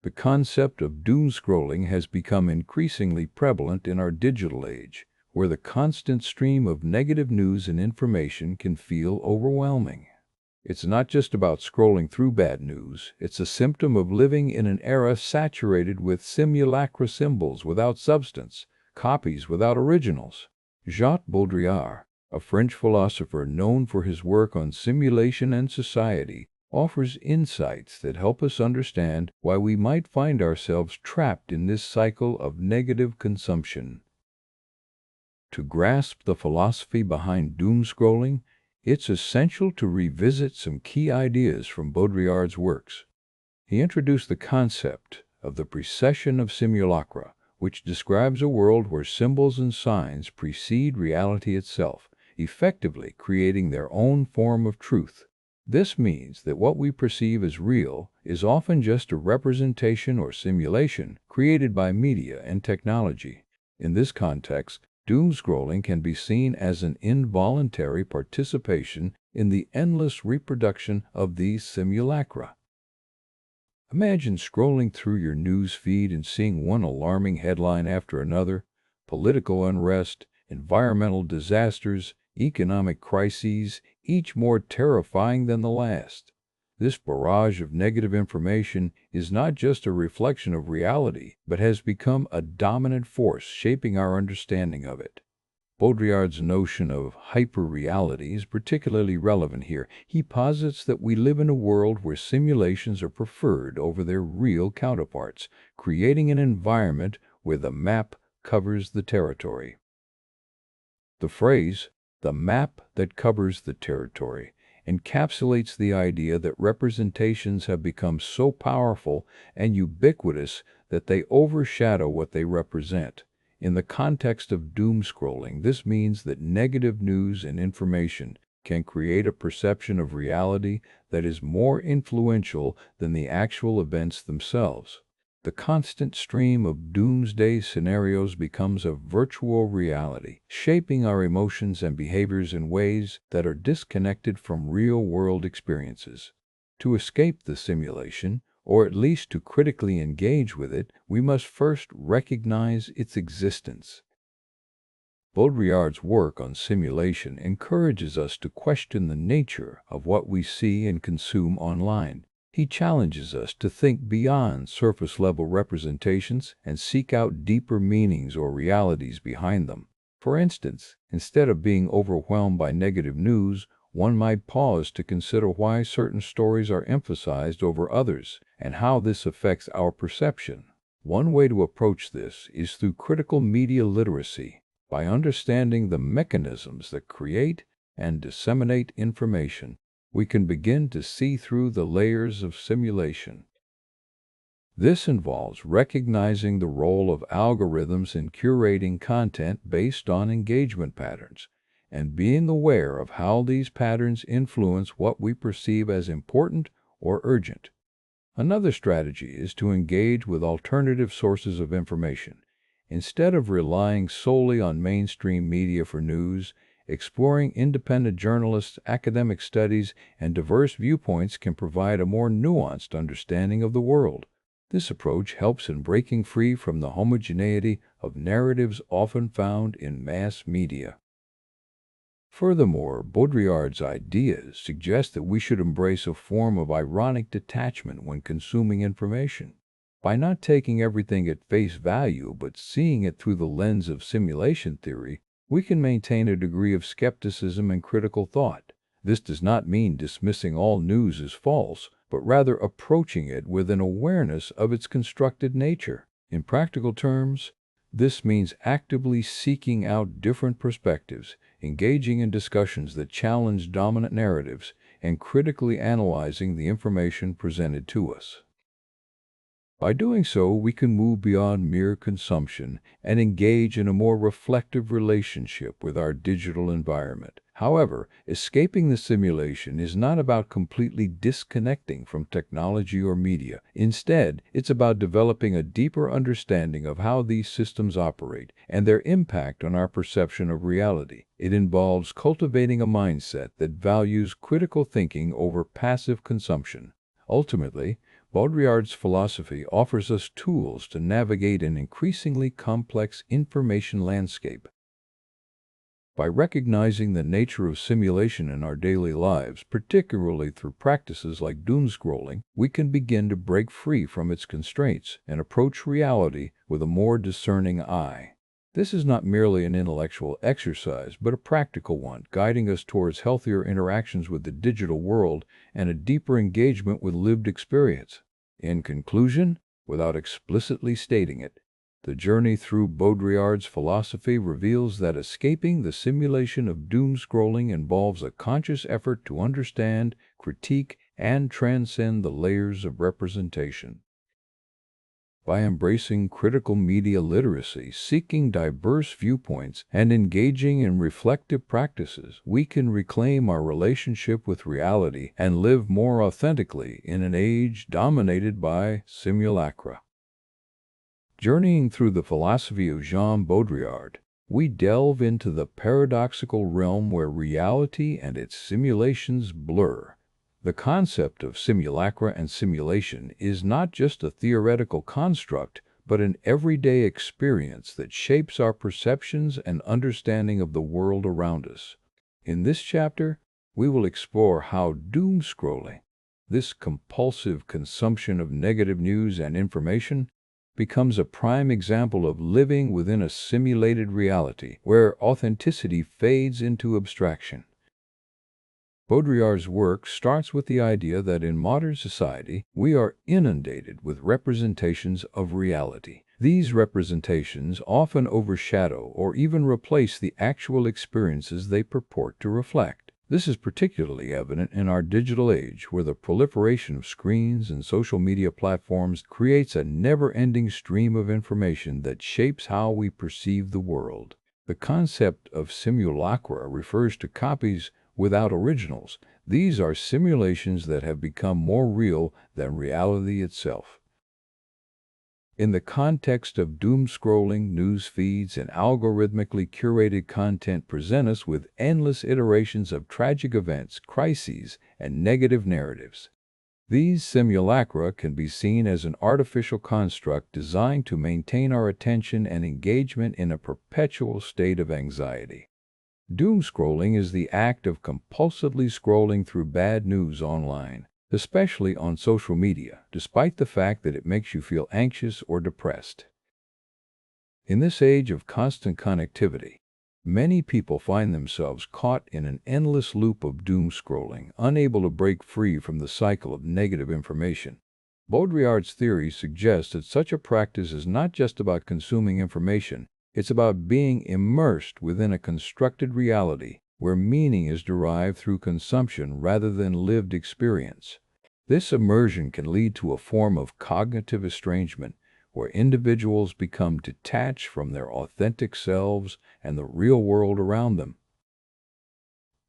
The concept of doomscrolling has become increasingly prevalent in our digital age, where the constant stream of negative news and information can feel overwhelming. It's not just about scrolling through bad news, it's a symptom of living in an era saturated with simulacra symbols without substance, copies without originals. Jacques Baudrillard, a French philosopher known for his work on simulation and society, offers insights that help us understand why we might find ourselves trapped in this cycle of negative consumption. To grasp the philosophy behind doomscrolling, it's essential to revisit some key ideas from Baudrillard's works. He introduced the concept of the precession of simulacra, which describes a world where symbols and signs precede reality itself, effectively creating their own form of truth. This means that what we perceive as real is often just a representation or simulation created by media and technology. In this context, doomscrolling can be seen as an involuntary participation in the endless reproduction of these simulacra. Imagine scrolling through your news feed and seeing one alarming headline after another: political unrest, environmental disasters, economic crises, each more terrifying than the last. This barrage of negative information is not just a reflection of reality, but has become a dominant force shaping our understanding of it. Baudrillard's notion of hyperreality is particularly relevant here. He posits that we live in a world where simulations are preferred over their real counterparts, creating an environment where the map covers the territory. The phrase, "the map that covers the territory," encapsulates the idea that representations have become so powerful and ubiquitous that they overshadow what they represent. In the context of doomscrolling, this means that negative news and information can create a perception of reality that is more influential than the actual events themselves. The constant stream of doomsday scenarios becomes a virtual reality, shaping our emotions and behaviors in ways that are disconnected from real-world experiences. To escape the simulation, or at least to critically engage with it, we must first recognize its existence. Baudrillard's work on simulation encourages us to question the nature of what we see and consume online. He challenges us to think beyond surface-level representations and seek out deeper meanings or realities behind them. For instance, instead of being overwhelmed by negative news, one might pause to consider why certain stories are emphasized over others and how this affects our perception. One way to approach this is through critical media literacy, by understanding the mechanisms that create and disseminate information. We can begin to see through the layers of simulation. This involves recognizing the role of algorithms in curating content based on engagement patterns, and being aware of how these patterns influence what we perceive as important or urgent. Another strategy is to engage with alternative sources of information. Instead of relying solely on mainstream media for news, exploring independent journalists, academic studies, and diverse viewpoints can provide a more nuanced understanding of the world. This approach helps in breaking free from the homogeneity of narratives often found in mass media. Furthermore, Baudrillard's ideas suggest that we should embrace a form of ironic detachment when consuming information. By not taking everything at face value but seeing it through the lens of simulation theory, we can maintain a degree of skepticism and critical thought. This does not mean dismissing all news as false, but rather approaching it with an awareness of its constructed nature. In practical terms, this means actively seeking out different perspectives, engaging in discussions that challenge dominant narratives, and critically analyzing the information presented to us. By doing so, we can move beyond mere consumption and engage in a more reflective relationship with our digital environment. However, escaping the simulation is not about completely disconnecting from technology or media. Instead, it's about developing a deeper understanding of how these systems operate and their impact on our perception of reality. It involves cultivating a mindset that values critical thinking over passive consumption. Ultimately, Baudrillard's philosophy offers us tools to navigate an increasingly complex information landscape. By recognizing the nature of simulation in our daily lives, particularly through practices like doomscrolling, we can begin to break free from its constraints and approach reality with a more discerning eye. This is not merely an intellectual exercise, but a practical one, guiding us towards healthier interactions with the digital world and a deeper engagement with lived experience. In conclusion, without explicitly stating it, the journey through Baudrillard's philosophy reveals that escaping the simulation of doom-scrolling involves a conscious effort to understand, critique, and transcend the layers of representation. By embracing critical media literacy, seeking diverse viewpoints, and engaging in reflective practices, we can reclaim our relationship with reality and live more authentically in an age dominated by simulacra. Journeying through the philosophy of Jean Baudrillard, we delve into the paradoxical realm where reality and its simulations blur. The concept of simulacra and simulation is not just a theoretical construct, but an everyday experience that shapes our perceptions and understanding of the world around us. In this chapter, we will explore how doom-scrolling, this compulsive consumption of negative news and information, becomes a prime example of living within a simulated reality where authenticity fades into abstraction. Baudrillard's work starts with the idea that in modern society, we are inundated with representations of reality. These representations often overshadow or even replace the actual experiences they purport to reflect. This is particularly evident in our digital age, where the proliferation of screens and social media platforms creates a never-ending stream of information that shapes how we perceive the world. The concept of simulacra refers to copies without originals. These are simulations that have become more real than reality itself. In the context of doom-scrolling, news feeds and algorithmically curated content present us with endless iterations of tragic events, crises, and negative narratives. These simulacra can be seen as an artificial construct designed to maintain our attention and engagement in a perpetual state of anxiety. Doom-scrolling is the act of compulsively scrolling through bad news online, especially on social media, despite the fact that it makes you feel anxious or depressed. In this age of constant connectivity, many people find themselves caught in an endless loop of doom-scrolling, unable to break free from the cycle of negative information. Baudrillard's theory suggests that such a practice is not just about consuming information, it's about being immersed within a constructed reality where meaning is derived through consumption rather than lived experience. This immersion can lead to a form of cognitive estrangement where individuals become detached from their authentic selves and the real world around them.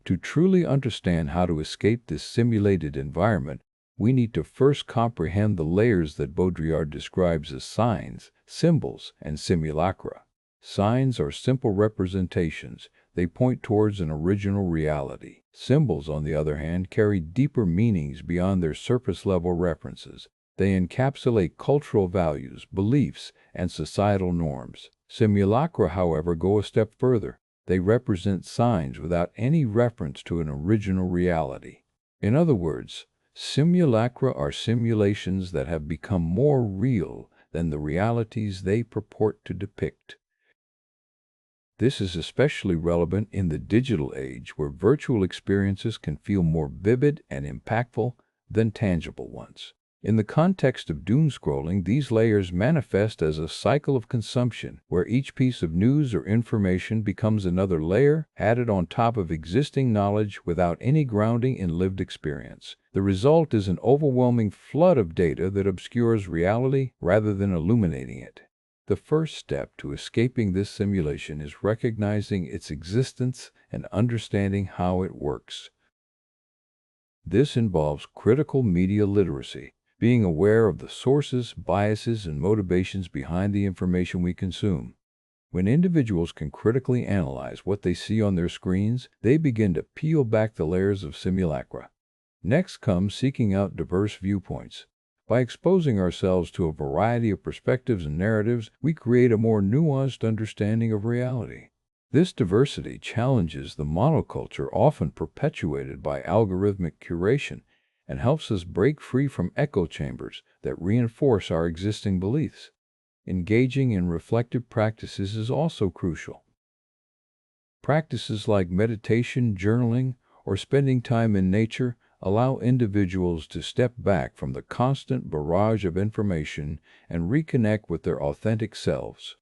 To truly understand how to escape this simulated environment, we need to first comprehend the layers that Baudrillard describes as signs, symbols, and simulacra. Signs are simple representations. They point towards an original reality. Symbols, on the other hand, carry deeper meanings beyond their surface-level references. They encapsulate cultural values, beliefs, and societal norms. Simulacra, however, go a step further. They represent signs without any reference to an original reality. In other words, simulacra are simulations that have become more real than the realities they purport to depict. This is especially relevant in the digital age, where virtual experiences can feel more vivid and impactful than tangible ones. In the context of doom-scrolling, these layers manifest as a cycle of consumption, where each piece of news or information becomes another layer added on top of existing knowledge without any grounding in lived experience. The result is an overwhelming flood of data that obscures reality rather than illuminating it. The first step to escaping this simulation is recognizing its existence and understanding how it works. This involves critical media literacy, being aware of the sources, biases, and motivations behind the information we consume. When individuals can critically analyze what they see on their screens, they begin to peel back the layers of simulacra. Next comes seeking out diverse viewpoints. By exposing ourselves to a variety of perspectives and narratives, we create a more nuanced understanding of reality. This diversity challenges the monoculture often perpetuated by algorithmic curation and helps us break free from echo chambers that reinforce our existing beliefs. Engaging in reflective practices is also crucial. Practices like meditation, journaling, or spending time in nature allow individuals to step back from the constant barrage of information and reconnect with their authentic selves.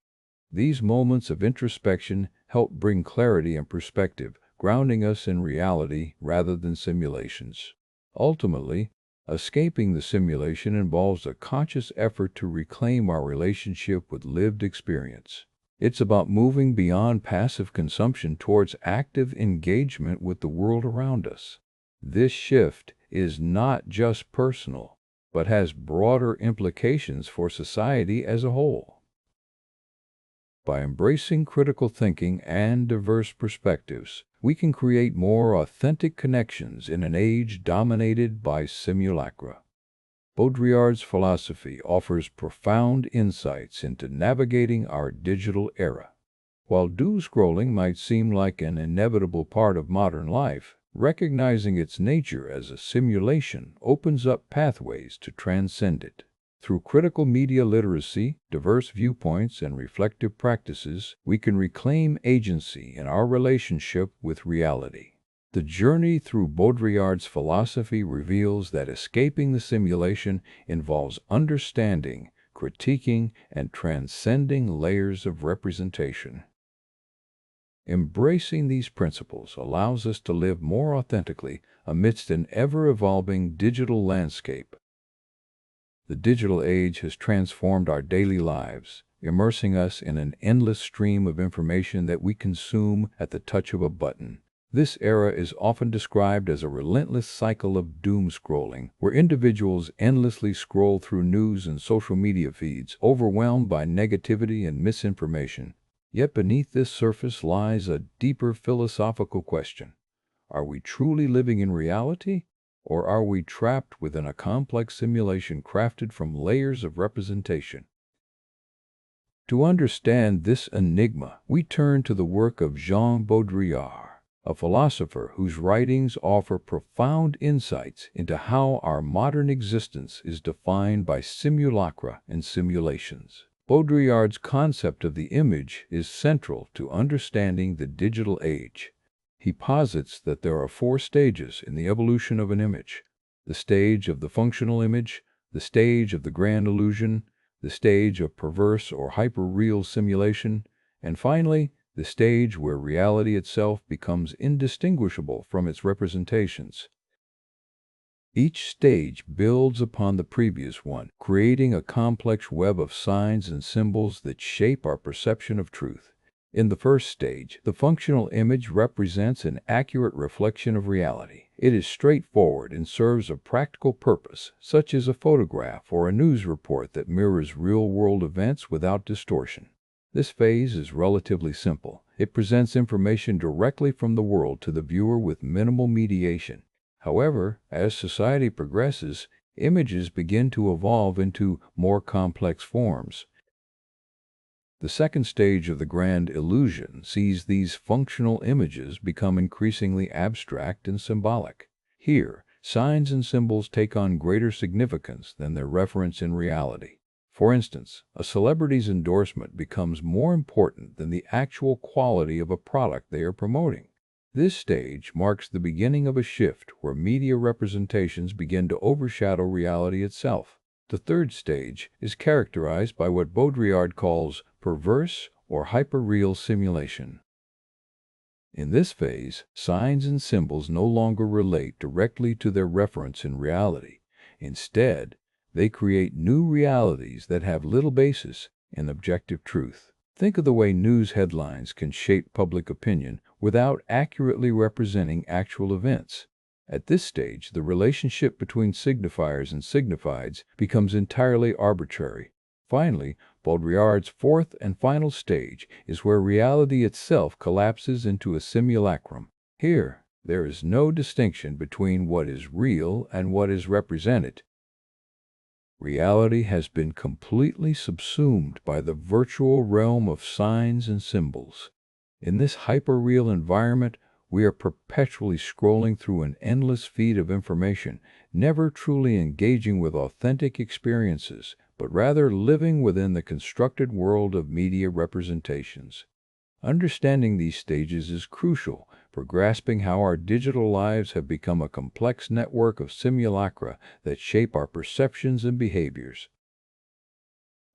These moments of introspection help bring clarity and perspective, grounding us in reality rather than simulations. Ultimately, escaping the simulation involves a conscious effort to reclaim our relationship with lived experience. It's about moving beyond passive consumption towards active engagement with the world around us. This shift is not just personal, but has broader implications for society as a whole. By embracing critical thinking and diverse perspectives, we can create more authentic connections in an age dominated by simulacra. Baudrillard's philosophy offers profound insights into navigating our digital era. While doomscrolling might seem like an inevitable part of modern life, recognizing its nature as a simulation opens up pathways to transcend it. Through critical media literacy, diverse viewpoints, and reflective practices, we can reclaim agency in our relationship with reality. The journey through Baudrillard's philosophy reveals that escaping the simulation involves understanding, critiquing, and transcending layers of representation. Embracing these principles allows us to live more authentically amidst an ever-evolving digital landscape. The digital age has transformed our daily lives, immersing us in an endless stream of information that we consume at the touch of a button. This era is often described as a relentless cycle of doom-scrolling, where individuals endlessly scroll through news and social media feeds, overwhelmed by negativity and misinformation. Yet beneath this surface lies a deeper philosophical question. Are we truly living in reality? Or are we trapped within a complex simulation crafted from layers of representation? To understand this enigma, we turn to the work of Jean Baudrillard, a philosopher whose writings offer profound insights into how our modern existence is defined by simulacra and simulations. Baudrillard's concept of the image is central to understanding the digital age. He posits that there are 4 stages in the evolution of an image: the stage of the functional image, the stage of the grand illusion, the stage of perverse or hyperreal simulation, and finally, the stage where reality itself becomes indistinguishable from its representations. Each stage builds upon the previous one, creating a complex web of signs and symbols that shape our perception of truth. In the first stage, the functional image represents an accurate reflection of reality. It is straightforward and serves a practical purpose, such as a photograph or a news report that mirrors real-world events without distortion. This phase is relatively simple. It presents information directly from the world to the viewer with minimal mediation. However, as society progresses, images begin to evolve into more complex forms. The second stage of the grand illusion sees these functional images become increasingly abstract and symbolic. Here, signs and symbols take on greater significance than their reference in reality. For instance, a celebrity's endorsement becomes more important than the actual quality of a product they are promoting. This stage marks the beginning of a shift where media representations begin to overshadow reality itself. The third stage is characterized by what Baudrillard calls perverse or hyperreal simulation. In this phase, signs and symbols no longer relate directly to their reference in reality. Instead, they create new realities that have little basis in objective truth. Think of the way news headlines can shape public opinion without accurately representing actual events. At this stage, the relationship between signifiers and signifieds becomes entirely arbitrary. Finally, Baudrillard's fourth and final stage is where reality itself collapses into a simulacrum. Here, there is no distinction between what is real and what is represented. Reality has been completely subsumed by the virtual realm of signs and symbols. In this hyperreal environment, we are perpetually scrolling through an endless feed of information, never truly engaging with authentic experiences, but rather living within the constructed world of media representations. Understanding these stages is crucial for grasping how our digital lives have become a complex network of simulacra that shape our perceptions and behaviors.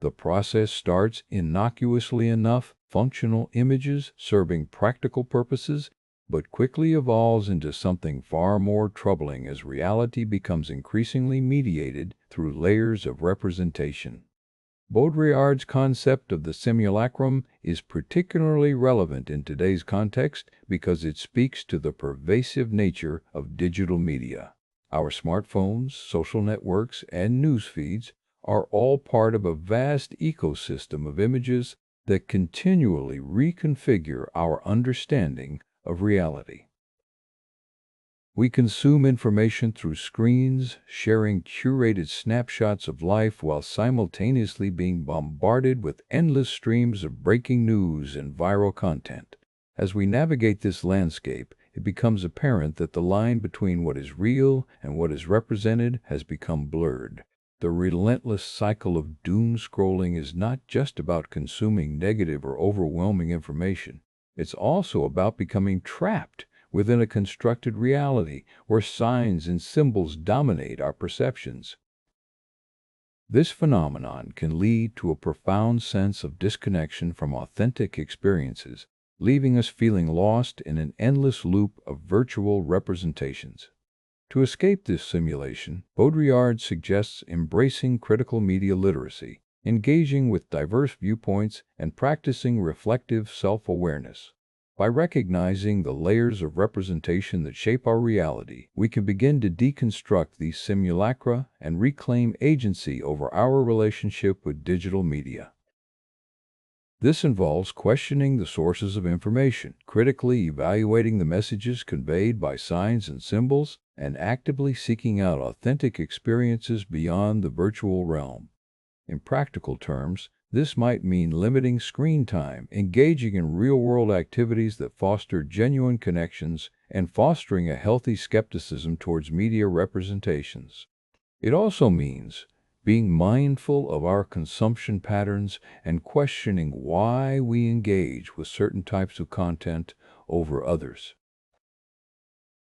The process starts innocuously enough, functional images serving practical purposes, but quickly evolves into something far more troubling as reality becomes increasingly mediated through layers of representation. Baudrillard's concept of the simulacrum is particularly relevant in today's context because it speaks to the pervasive nature of digital media. Our smartphones, social networks, and news feeds are all part of a vast ecosystem of images that continually reconfigure our understanding of reality. We consume information through screens, sharing curated snapshots of life while simultaneously being bombarded with endless streams of breaking news and viral content. As we navigate this landscape, it becomes apparent that the line between what is real and what is represented has become blurred. The relentless cycle of doom scrolling is not just about consuming negative or overwhelming information. It's also about becoming trapped within a constructed reality where signs and symbols dominate our perceptions. This phenomenon can lead to a profound sense of disconnection from authentic experiences, leaving us feeling lost in an endless loop of virtual representations. To escape this simulation, Baudrillard suggests embracing critical media literacy, engaging with diverse viewpoints, and practicing reflective self-awareness. By recognizing the layers of representation that shape our reality, we can begin to deconstruct these simulacra and reclaim agency over our relationship with digital media. This involves questioning the sources of information, critically evaluating the messages conveyed by signs and symbols, and actively seeking out authentic experiences beyond the virtual realm. In practical terms, this might mean limiting screen time, engaging in real-world activities that foster genuine connections, and fostering a healthy skepticism towards media representations. It also means being mindful of our consumption patterns and questioning why we engage with certain types of content over others.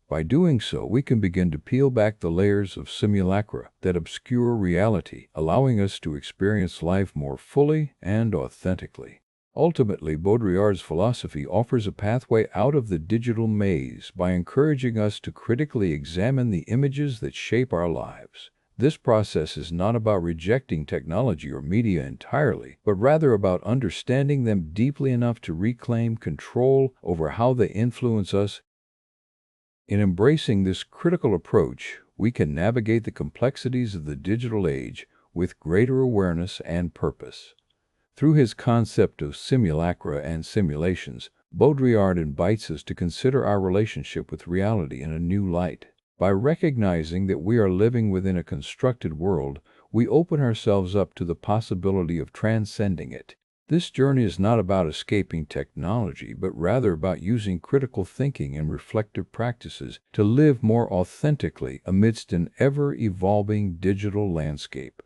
By doing so, we can begin to peel back the layers of simulacra that obscure reality, allowing us to experience life more fully and authentically. Ultimately, Baudrillard's philosophy offers a pathway out of the digital maze by encouraging us to critically examine the images that shape our lives. This process is not about rejecting technology or media entirely, but rather about understanding them deeply enough to reclaim control over how they influence us. In embracing this critical approach, we can navigate the complexities of the digital age with greater awareness and purpose. Through his concept of simulacra and simulations, Baudrillard invites us to consider our relationship with reality in a new light. By recognizing that we are living within a constructed world, we open ourselves up to the possibility of transcending it. This journey is not about escaping technology, but rather about using critical thinking and reflective practices to live more authentically amidst an ever-evolving digital landscape.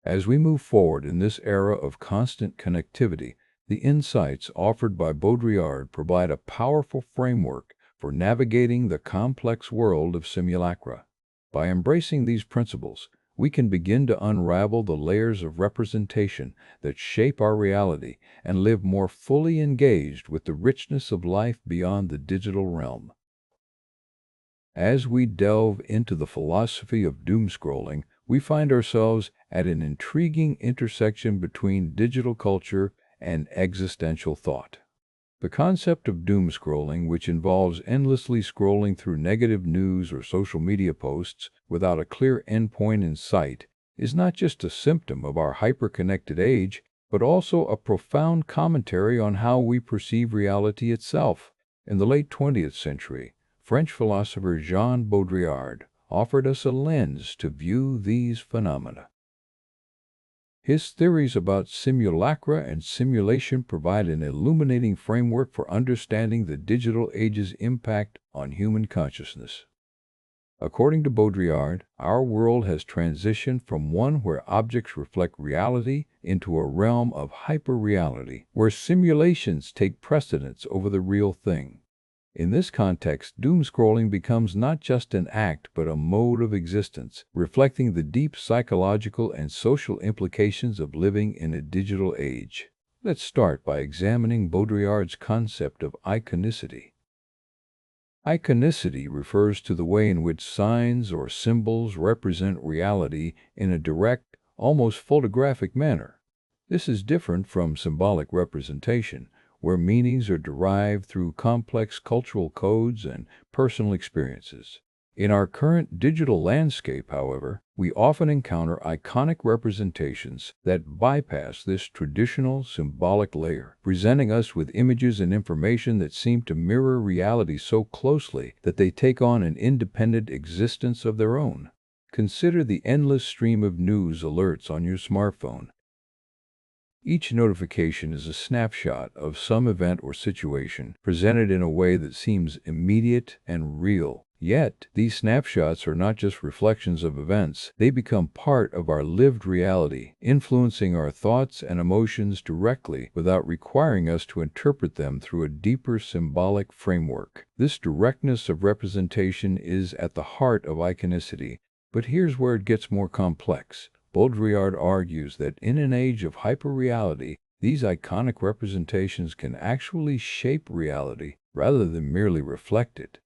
As we move forward in this era of constant connectivity, the insights offered by Baudrillard provide a powerful framework for navigating the complex world of simulacra. By embracing these principles, we can begin to unravel the layers of representation that shape our reality and live more fully engaged with the richness of life beyond the digital realm. As we delve into the philosophy of doomscrolling, we find ourselves at an intriguing intersection between digital culture and existential thought. The concept of doomscrolling, which involves endlessly scrolling through negative news or social media posts without a clear endpoint in sight, is not just a symptom of our hyper-connected age, but also a profound commentary on how we perceive reality itself. In the late 20th century, French philosopher Jean Baudrillard, offered us a lens to view these phenomena. His theories about simulacra and simulation provide an illuminating framework for understanding the digital age's impact on human consciousness. According to Baudrillard, our world has transitioned from one where objects reflect reality into a realm of hyperreality, where simulations take precedence over the real thing. In this context, doomscrolling becomes not just an act but a mode of existence, reflecting the deep psychological and social implications of living in a digital age. Let's start by examining Baudrillard's concept of iconicity. Iconicity refers to the way in which signs or symbols represent reality in a direct, almost photographic manner. This is different from symbolic representation, where meanings are derived through complex cultural codes and personal experiences. In our current digital landscape, however, we often encounter iconic representations that bypass this traditional symbolic layer, presenting us with images and information that seem to mirror reality so closely that they take on an independent existence of their own. Consider the endless stream of news alerts on your smartphone. Each notification is a snapshot of some event or situation presented in a way that seems immediate and real. Yet, these snapshots are not just reflections of events, they become part of our lived reality, influencing our thoughts and emotions directly without requiring us to interpret them through a deeper symbolic framework. This directness of representation is at the heart of iconicity, but here's where it gets more complex. Baudrillard argues that in an age of hyperreality, these iconic representations can actually shape reality rather than merely reflect it.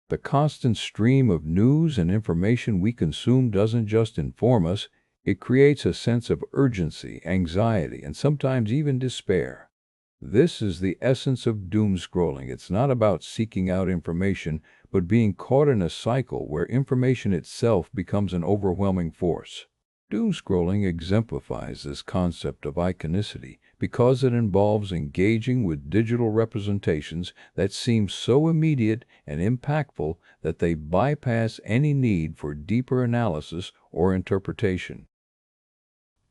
The constant stream of news and information we consume doesn't just inform us, it creates a sense of urgency, anxiety, and sometimes even despair. This is the essence of doomscrolling. It's not about seeking out information, but being caught in a cycle where information itself becomes an overwhelming force. Doomscrolling exemplifies this concept of iconicity because it involves engaging with digital representations that seem so immediate and impactful that they bypass any need for deeper analysis or interpretation.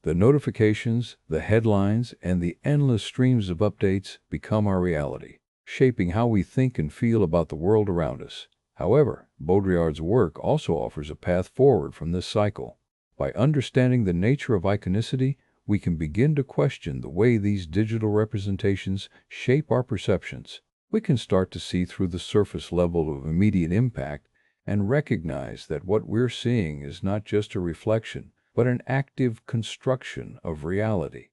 The notifications, the headlines, and the endless streams of updates become our reality, shaping how we think and feel about the world around us. However, Baudrillard's work also offers a path forward from this cycle. By understanding the nature of iconicity, we can begin to question the way these digital representations shape our perceptions. We can start to see through the surface level of immediate impact and recognize that what we're seeing is not just a reflection, but an active construction of reality.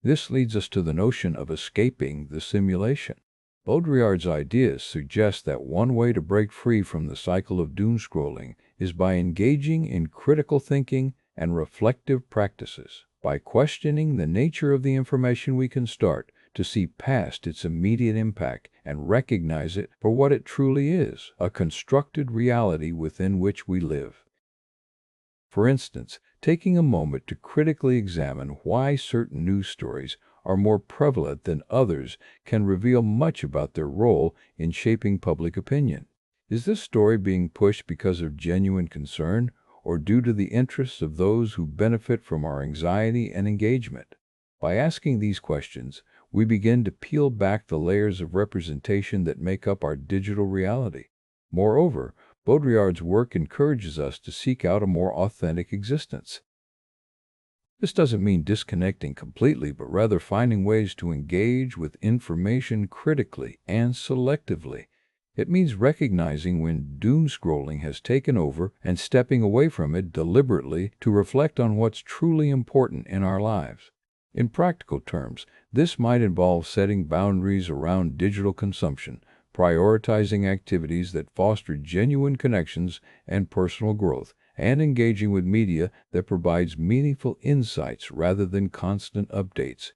This leads us to the notion of escaping the simulation. Baudrillard's ideas suggest that one way to break free from the cycle of doomscrolling is by engaging in critical thinking and reflective practices. By questioning the nature of the information, we can start to see past its immediate impact and recognize it for what it truly is, a constructed reality within which we live. For instance, taking a moment to critically examine why certain news stories are more prevalent than others can reveal much about their role in shaping public opinion. Is this story being pushed because of genuine concern or due to the interests of those who benefit from our anxiety and engagement? By asking these questions, we begin to peel back the layers of representation that make up our digital reality. Moreover, Baudrillard's work encourages us to seek out a more authentic existence. This doesn't mean disconnecting completely, but rather finding ways to engage with information critically and selectively. It means recognizing when doomscrolling has taken over and stepping away from it deliberately to reflect on what's truly important in our lives. In practical terms, this might involve setting boundaries around digital consumption, prioritizing activities that foster genuine connections and personal growth, and engaging with media that provides meaningful insights rather than constant updates.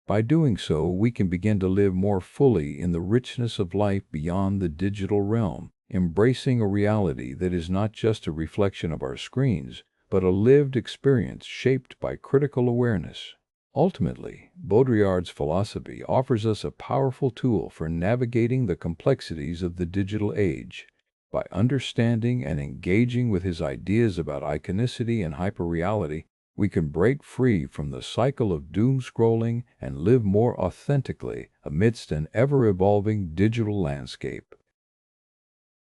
By doing so, we can begin to live more fully in the richness of life beyond the digital realm, embracing a reality that is not just a reflection of our screens, but a lived experience shaped by critical awareness. Ultimately, Baudrillard's philosophy offers us a powerful tool for navigating the complexities of the digital age. By understanding and engaging with his ideas about iconicity and hyperreality, we can break free from the cycle of doom scrolling and live more authentically amidst an ever-evolving digital landscape.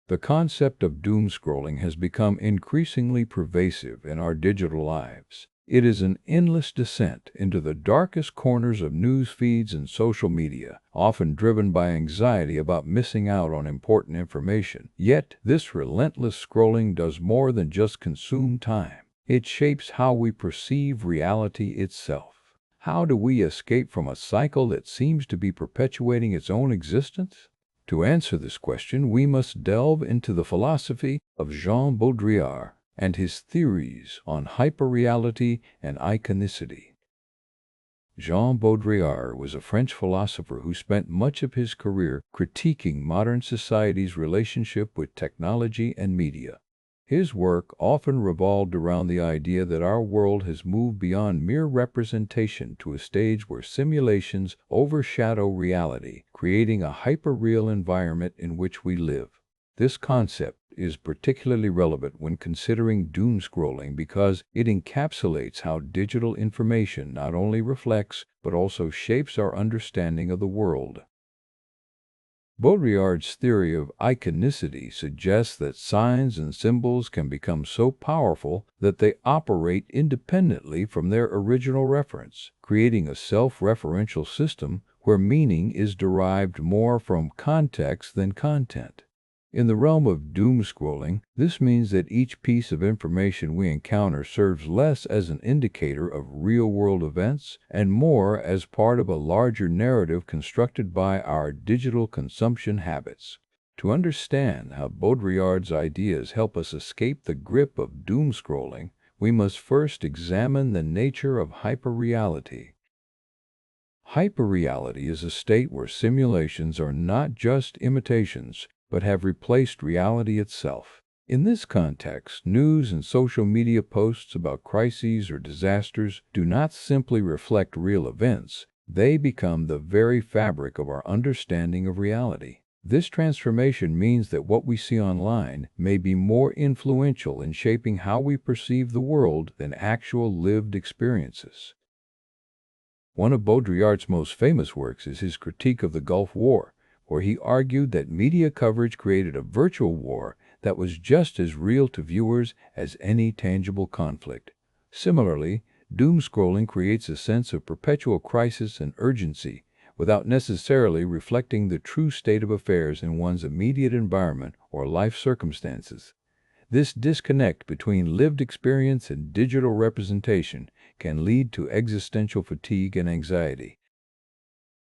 The concept of doom scrolling has become increasingly pervasive in our digital lives. It is an endless descent into the darkest corners of news feeds and social media, often driven by anxiety about missing out on important information. Yet, this relentless scrolling does more than just consume time. It shapes how we perceive reality itself. How do we escape from a cycle that seems to be perpetuating its own existence? To answer this question, we must delve into the philosophy of Jean Baudrillard and his theories on hyperreality and iconicity. Jean Baudrillard was a French philosopher who spent much of his career critiquing modern society's relationship with technology and media. His work often revolved around the idea that our world has moved beyond mere representation to a stage where simulations overshadow reality, creating a hyperreal environment in which we live. This concept is particularly relevant when considering doom scrolling because it encapsulates how digital information not only reflects but also shapes our understanding of the world. Baudrillard's theory of iconicity suggests that signs and symbols can become so powerful that they operate independently from their original reference, creating a self-referential system where meaning is derived more from context than content. In the realm of doom scrolling, this means that each piece of information we encounter serves less as an indicator of real-world events and more as part of a larger narrative constructed by our digital consumption habits. To understand how Baudrillard's ideas help us escape the grip of doom scrolling, we must first examine the nature of hyperreality. Hyperreality is a state where simulations are not just imitations, but have replaced reality itself. In this context, news and social media posts about crises or disasters do not simply reflect real events, they become the very fabric of our understanding of reality. This transformation means that what we see online may be more influential in shaping how we perceive the world than actual lived experiences. One of Baudrillard's most famous works is his critique of the Gulf War, where he argued that media coverage created a virtual war that was just as real to viewers as any tangible conflict. Similarly, doom scrolling creates a sense of perpetual crisis and urgency without necessarily reflecting the true state of affairs in one's immediate environment or life circumstances. This disconnect between lived experience and digital representation can lead to existential fatigue and anxiety.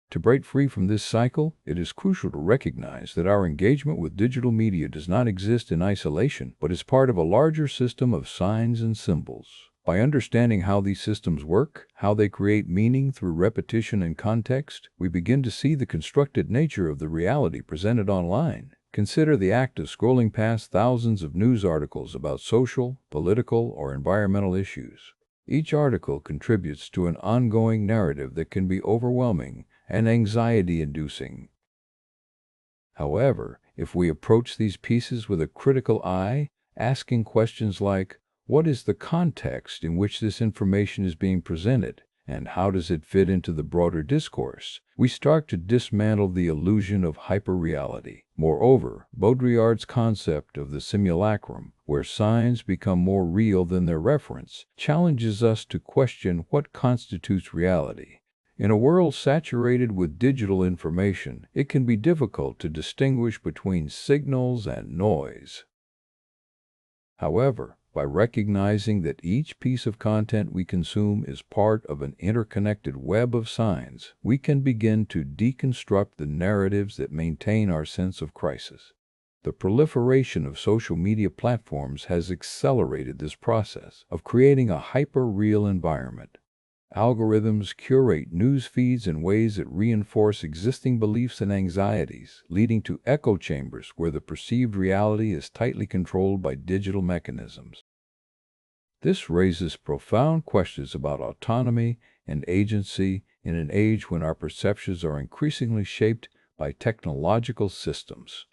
To break free from this cycle, it is crucial to recognize that our engagement with digital media does not exist in isolation, but is part of a larger system of signs and symbols. By understanding how these systems work, how they create meaning through repetition and context, we begin to see the constructed nature of the reality presented online. Consider the act of scrolling past thousands of news articles about social, political, or environmental issues. Each article contributes to an ongoing narrative that can be overwhelming and anxiety-inducing. However, if we approach these pieces with a critical eye, asking questions like, what is the context in which this information is being presented, and how does it fit into the broader discourse, we start to dismantle the illusion of hyperreality. Moreover, Baudrillard's concept of the simulacrum, where signs become more real than their reference, challenges us to question what constitutes reality. In a world saturated with digital information, it can be difficult to distinguish between signals and noise. However, by recognizing that each piece of content we consume is part of an interconnected web of signs, we can begin to deconstruct the narratives that maintain our sense of crisis. The proliferation of social media platforms has accelerated this process of creating a hyper-real environment. Algorithms curate news feeds in ways that reinforce existing beliefs and anxieties, leading to echo chambers where the perceived reality is tightly controlled by digital mechanisms. This raises profound questions about autonomy and agency in an age when our perceptions are increasingly shaped by technological systems.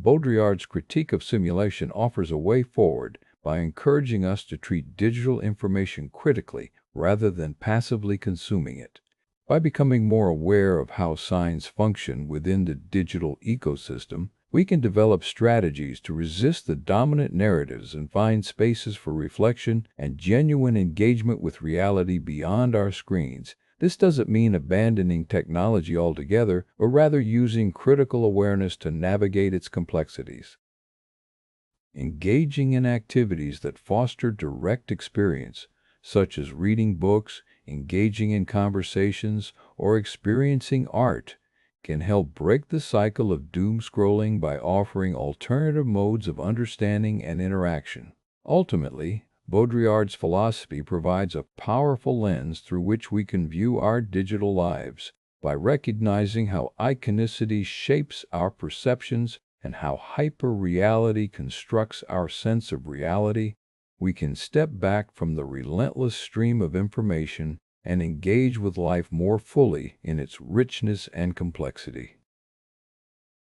Baudrillard's critique of simulation offers a way forward by encouraging us to treat digital information critically rather than passively consuming it. By becoming more aware of how signs function within the digital ecosystem, we can develop strategies to resist the dominant narratives and find spaces for reflection and genuine engagement with reality beyond our screens. This doesn't mean abandoning technology altogether, but rather using critical awareness to navigate its complexities. Engaging in activities that foster direct experience, such as reading books, engaging in conversations, or experiencing art, can help break the cycle of doom scrolling by offering alternative modes of understanding and interaction. Ultimately, Baudrillard's philosophy provides a powerful lens through which we can view our digital lives. By recognizing how iconicity shapes our perceptions and how hyperreality constructs our sense of reality, we can step back from the relentless stream of information and engage with life more fully in its richness and complexity.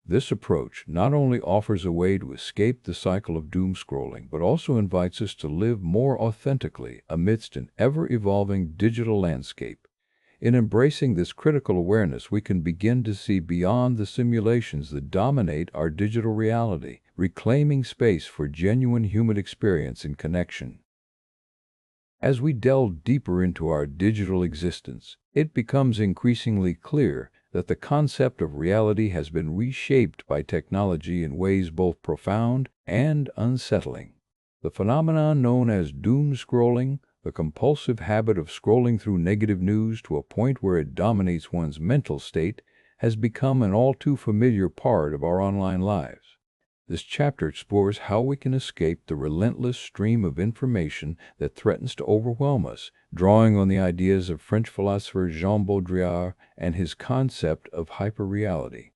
This approach not only offers a way to escape the cycle of doom scrolling, but also invites us to live more authentically amidst an ever-evolving digital landscape. In embracing this critical awareness, we can begin to see beyond the simulations that dominate our digital reality, reclaiming space for genuine human experience and connection. As we delve deeper into our digital existence, it becomes increasingly clear that the concept of reality has been reshaped by technology in ways both profound and unsettling. The phenomenon known as doom scrolling, the compulsive habit of scrolling through negative news to a point where it dominates one's mental state, has become an all too familiar part of our online lives. This chapter explores how we can escape the relentless stream of information that threatens to overwhelm us, drawing on the ideas of French philosopher Jean Baudrillard and his concept of hyperreality.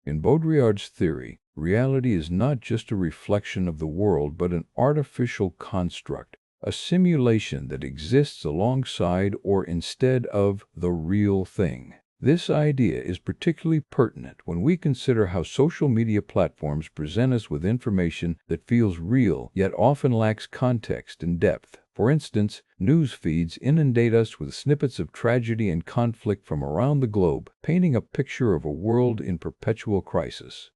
In Baudrillard's theory, reality is not just a reflection of the world but an artificial construct, a simulation that exists alongside or instead of the real thing. This idea is particularly pertinent when we consider how social media platforms present us with information that feels real yet often lacks context and depth. For instance, news feeds inundate us with snippets of tragedy and conflict from around the globe, painting a picture of a world in perpetual crisis.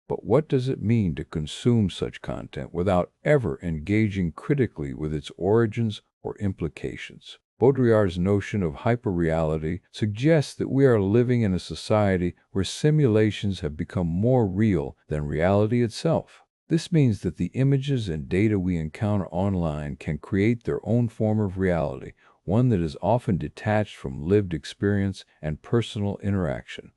But what does it mean to consume such content without ever engaging critically with its origins or implications? Baudrillard's notion of hyperreality suggests that we are living in a society where simulations have become more real than reality itself. This means that the images and data we encounter online can create their own form of reality, one that is often detached from lived experience and personal interaction.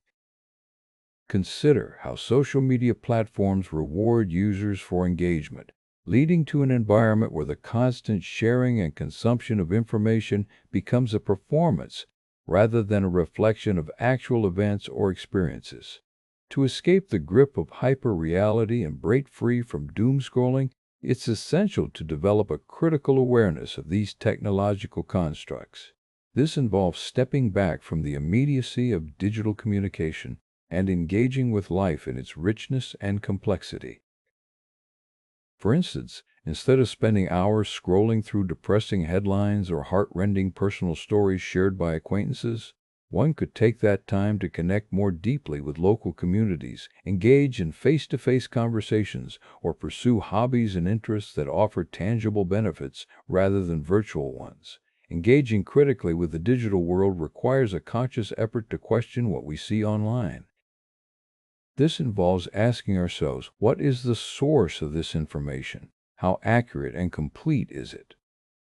Consider how social media platforms reward users for engagement, leading to an environment where the constant sharing and consumption of information becomes a performance rather than a reflection of actual events or experiences. To escape the grip of hyperreality and break free from doom scrolling, it's essential to develop a critical awareness of these technological constructs. This involves stepping back from the immediacy of digital communication and engaging with life in its richness and complexity. For instance, instead of spending hours scrolling through depressing headlines or heart-rending personal stories shared by acquaintances, one could take that time to connect more deeply with local communities, engage in face-to-face conversations, or pursue hobbies and interests that offer tangible benefits rather than virtual ones. Engaging critically with the digital world requires a conscious effort to question what we see online. This involves asking ourselves, what is the source of this information? How accurate and complete is it?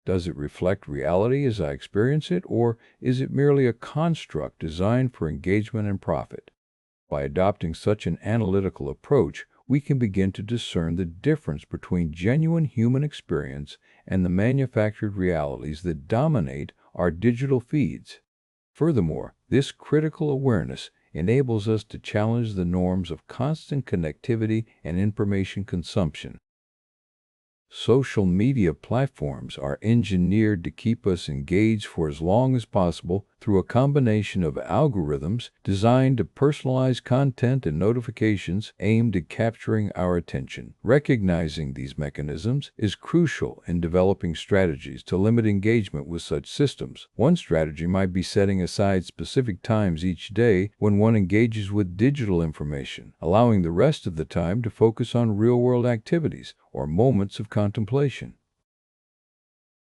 Does it reflect reality as I experience it, or is it merely a construct designed for engagement and profit? By adopting such an analytical approach, we can begin to discern the difference between genuine human experience and the manufactured realities that dominate our digital feeds. Furthermore, this critical awareness enables us to challenge the norms of constant connectivity and information consumption. Social media platforms are engineered to keep us engaged for as long as possible, through a combination of algorithms designed to personalize content and notifications aimed at capturing our attention. Recognizing these mechanisms is crucial in developing strategies to limit engagement with such systems. One strategy might be setting aside specific times each day when one engages with digital information, allowing the rest of the time to focus on real-world activities or moments of contemplation.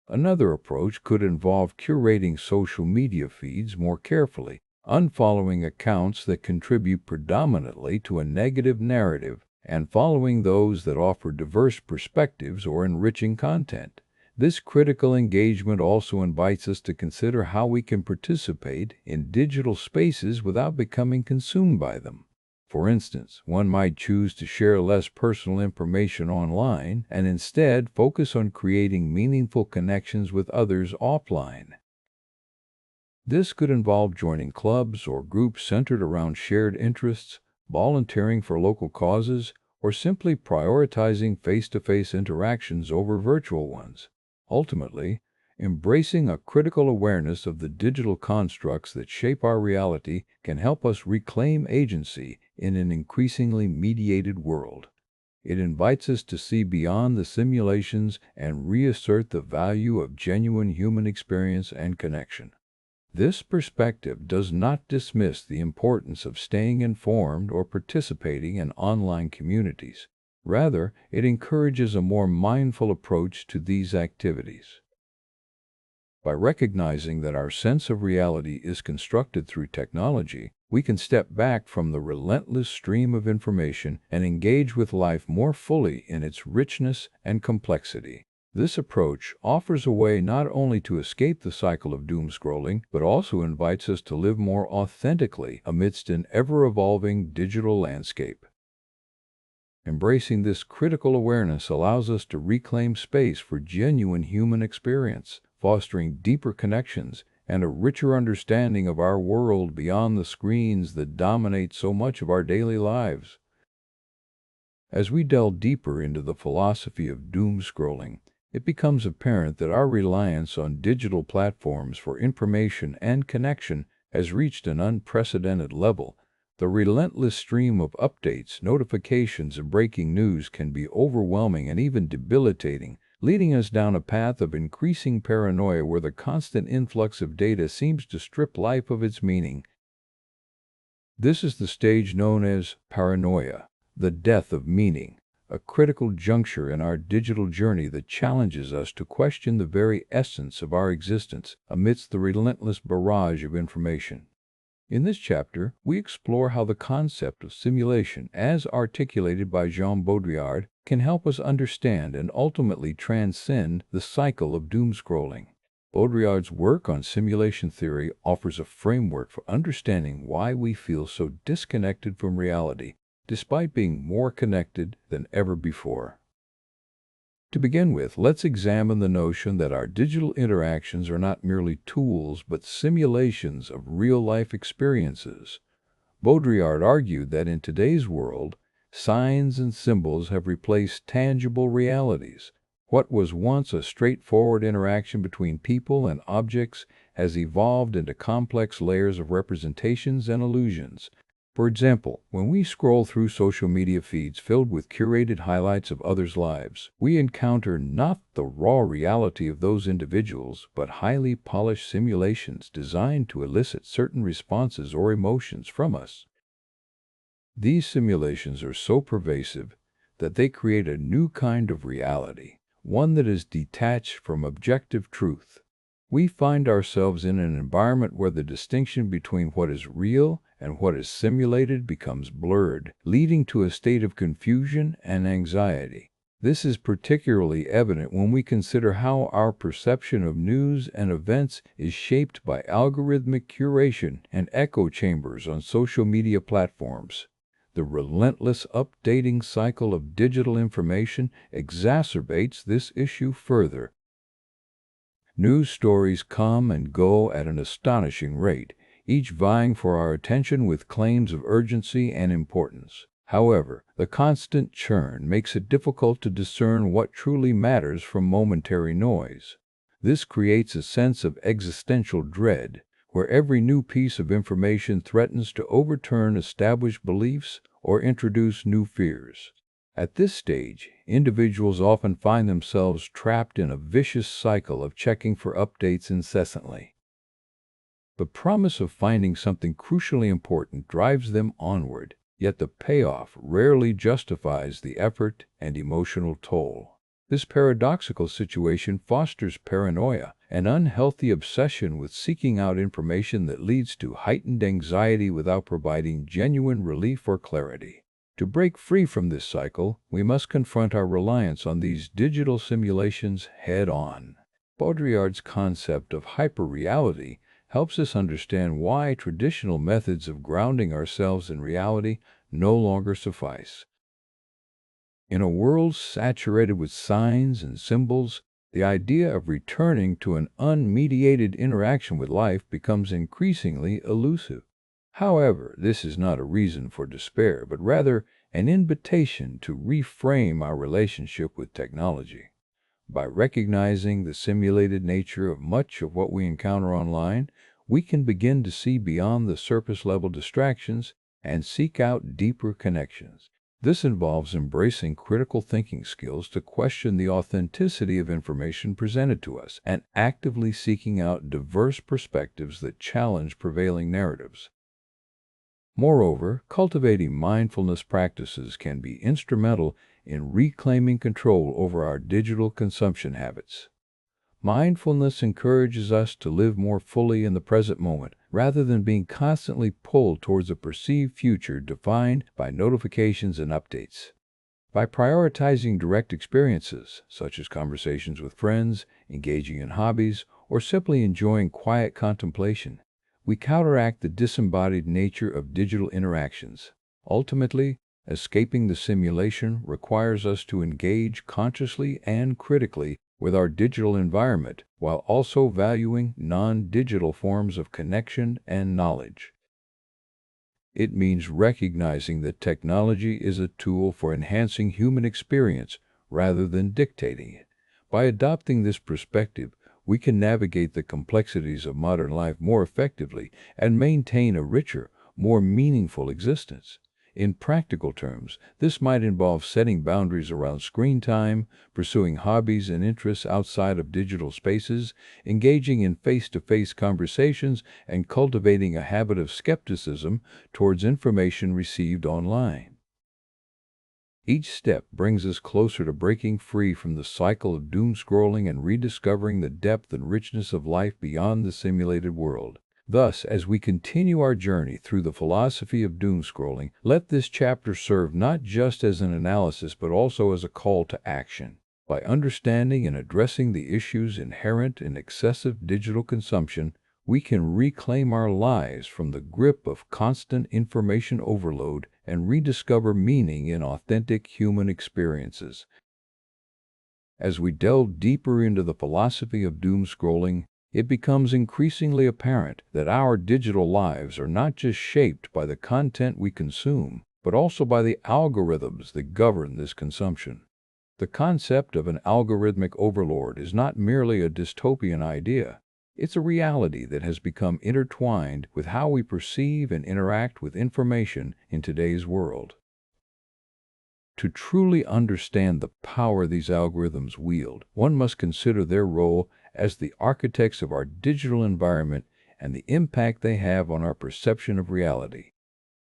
Another approach could involve curating social media feeds more carefully, unfollowing accounts that contribute predominantly to a negative narrative and following those that offer diverse perspectives or enriching content. This critical engagement also invites us to consider how we can participate in digital spaces without becoming consumed by them. For instance, one might choose to share less personal information online and instead focus on creating meaningful connections with others offline. This could involve joining clubs or groups centered around shared interests, volunteering for local causes, or simply prioritizing face-to-face interactions over virtual ones. Ultimately, embracing a critical awareness of the digital constructs that shape our reality can help us reclaim agency in an increasingly mediated world. It invites us to see beyond the simulations and reassert the value of genuine human experience and connection. This perspective does not dismiss the importance of staying informed or participating in online communities. Rather, it encourages a more mindful approach to these activities. By recognizing that our sense of reality is constructed through technology, we can step back from the relentless stream of information and engage with life more fully in its richness and complexity. This approach offers a way not only to escape the cycle of doom-scrolling, but also invites us to live more authentically amidst an ever-evolving digital landscape. Embracing this critical awareness allows us to reclaim space for genuine human experience, fostering deeper connections and a richer understanding of our world beyond the screens that dominate so much of our daily lives. As we delve deeper into the philosophy of doom-scrolling, it becomes apparent that our reliance on digital platforms for information and connection has reached an unprecedented level. The relentless stream of updates, notifications, and breaking news can be overwhelming and even debilitating, leading us down a path of increasing paranoia where the constant influx of data seems to strip life of its meaning. This is the stage known as paranoia, the death of meaning, a critical juncture in our digital journey that challenges us to question the very essence of our existence amidst the relentless barrage of information. In this chapter, we explore how the concept of simulation, as articulated by Baudrillard, can help us understand and ultimately transcend the cycle of doom-scrolling. Baudrillard's work on simulation theory offers a framework for understanding why we feel so disconnected from reality, despite being more connected than ever before. To begin with, let's examine the notion that our digital interactions are not merely tools but simulations of real-life experiences. Baudrillard argued that in today's world, signs and symbols have replaced tangible realities. What was once a straightforward interaction between people and objects has evolved into complex layers of representations and illusions. For example, when we scroll through social media feeds filled with curated highlights of others' lives, we encounter not the raw reality of those individuals, but highly polished simulations designed to elicit certain responses or emotions from us. These simulations are so pervasive that they create a new kind of reality, one that is detached from objective truth. We find ourselves in an environment where the distinction between what is real and what is simulated becomes blurred, leading to a state of confusion and anxiety. This is particularly evident when we consider how our perception of news and events is shaped by algorithmic curation and echo chambers on social media platforms. The relentless updating cycle of digital information exacerbates this issue further. News stories come and go at an astonishing rate, each vying for our attention with claims of urgency and importance. However, the constant churn makes it difficult to discern what truly matters from momentary noise. This creates a sense of existential dread, where every new piece of information threatens to overturn established beliefs or introduce new fears. At this stage, individuals often find themselves trapped in a vicious cycle of checking for updates incessantly. The promise of finding something crucially important drives them onward, yet the payoff rarely justifies the effort and emotional toll. This paradoxical situation fosters paranoia, an unhealthy obsession with seeking out information that leads to heightened anxiety without providing genuine relief or clarity. To break free from this cycle, we must confront our reliance on these digital simulations head-on. Baudrillard's concept of hyperreality helps us understand why traditional methods of grounding ourselves in reality no longer suffice. In a world saturated with signs and symbols, the idea of returning to an unmediated interaction with life becomes increasingly elusive. However, this is not a reason for despair, but rather an invitation to reframe our relationship with technology. By recognizing the simulated nature of much of what we encounter online, we can begin to see beyond the surface-level distractions and seek out deeper connections. This involves embracing critical thinking skills to question the authenticity of information presented to us and actively seeking out diverse perspectives that challenge prevailing narratives. Moreover, cultivating mindfulness practices can be instrumental in reclaiming control over our digital consumption habits. Mindfulness encourages us to live more fully in the present moment, rather than being constantly pulled towards a perceived future defined by notifications and updates. By prioritizing direct experiences, such as conversations with friends, engaging in hobbies, or simply enjoying quiet contemplation, we counteract the disembodied nature of digital interactions. Ultimately, escaping the simulation requires us to engage consciously and critically with our digital environment, while also valuing non-digital forms of connection and knowledge. It means recognizing that technology is a tool for enhancing human experience rather than dictating it. By adopting this perspective, we can navigate the complexities of modern life more effectively and maintain a richer, more meaningful existence. In practical terms, this might involve setting boundaries around screen time, pursuing hobbies and interests outside of digital spaces, engaging in face-to-face conversations, and cultivating a habit of skepticism towards information received online. Each step brings us closer to breaking free from the cycle of doom-scrolling and rediscovering the depth and richness of life beyond the simulated world. Thus, as we continue our journey through the philosophy of doom-scrolling, let this chapter serve not just as an analysis but also as a call to action. By understanding and addressing the issues inherent in excessive digital consumption, we can reclaim our lives from the grip of constant information overload and rediscover meaning in authentic human experiences. As we delve deeper into the philosophy of doom-scrolling, it becomes increasingly apparent that our digital lives are not just shaped by the content we consume, but also by the algorithms that govern this consumption. The concept of an algorithmic overlord is not merely a dystopian idea. It's a reality that has become intertwined with how we perceive and interact with information in today's world. To truly understand the power these algorithms wield, one must consider their role as the architects of our digital environment and the impact they have on our perception of reality.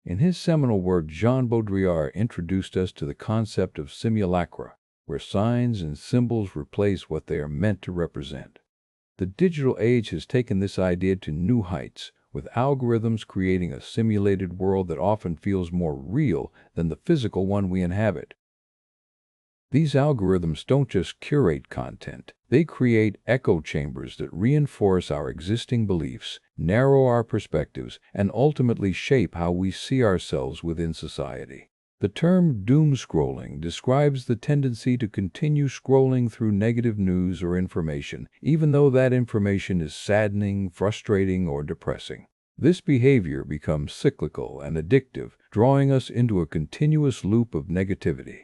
In his seminal work, Jean Baudrillard introduced us to the concept of simulacra, where signs and symbols replace what they are meant to represent. The digital age has taken this idea to new heights, with algorithms creating a simulated world that often feels more real than the physical one we inhabit. These algorithms don't just curate content, they create echo chambers that reinforce our existing beliefs, narrow our perspectives, and ultimately shape how we see ourselves within society. The term doom-scrolling describes the tendency to continue scrolling through negative news or information, even though that information is saddening, frustrating, or depressing. This behavior becomes cyclical and addictive, drawing us into a continuous loop of negativity.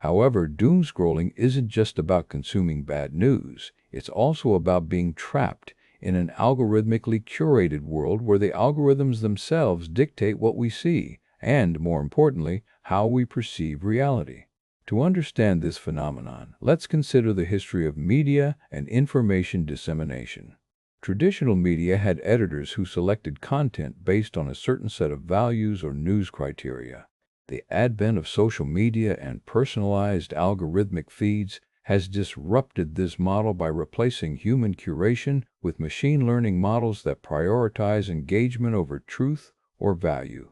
However, doom-scrolling isn't just about consuming bad news. It's also about being trapped in an algorithmically curated world where the algorithms themselves dictate what we see and, more importantly, how we perceive reality. To understand this phenomenon, let's consider the history of media and information dissemination. Traditional media had editors who selected content based on a certain set of values or news criteria. The advent of social media and personalized algorithmic feeds has disrupted this model by replacing human curation with machine learning models that prioritize engagement over truth or value.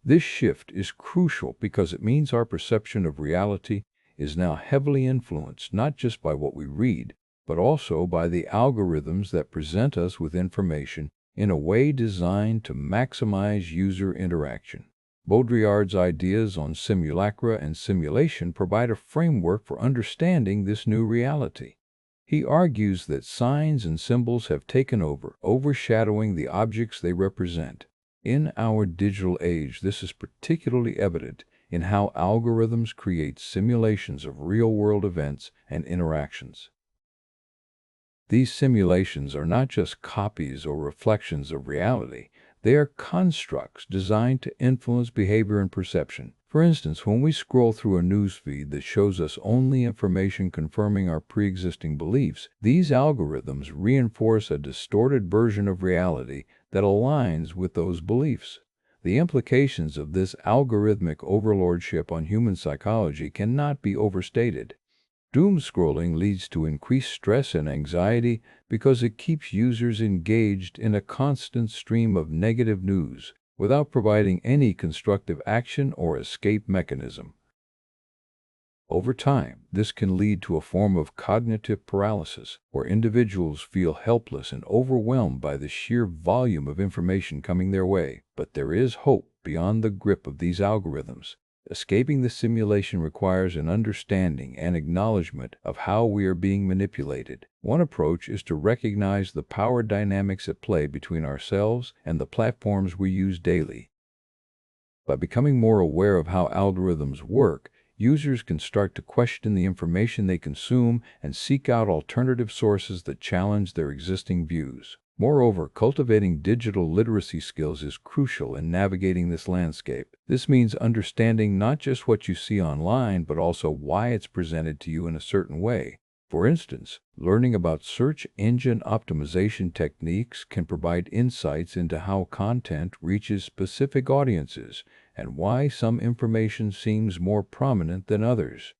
This shift is crucial because it means our perception of reality is now heavily influenced not just by what we read, but also by the algorithms that present us with information in a way designed to maximize user interaction. Baudrillard's ideas on simulacra and simulation provide a framework for understanding this new reality. He argues that signs and symbols have taken over, overshadowing the objects they represent. In our digital age, this is particularly evident in how algorithms create simulations of real-world events and interactions. These simulations are not just copies or reflections of reality. They are constructs designed to influence behavior and perception. For instance, when we scroll through a news feed that shows us only information confirming our pre-existing beliefs, these algorithms reinforce a distorted version of reality that aligns with those beliefs. The implications of this algorithmic overlordship on human psychology cannot be overstated. Doomscrolling leads to increased stress and anxiety because it keeps users engaged in a constant stream of negative news without providing any constructive action or escape mechanism. Over time, this can lead to a form of cognitive paralysis, where individuals feel helpless and overwhelmed by the sheer volume of information coming their way. But there is hope beyond the grip of these algorithms. Escaping the simulation requires an understanding and acknowledgement of how we are being manipulated. One approach is to recognize the power dynamics at play between ourselves and the platforms we use daily. By becoming more aware of how algorithms work, users can start to question the information they consume and seek out alternative sources that challenge their existing views. Moreover, cultivating digital literacy skills is crucial in navigating this landscape. This means understanding not just what you see online, but also why it's presented to you in a certain way. For instance, learning about search engine optimization techniques can provide insights into how content reaches specific audiences and why some information seems more prominent than others.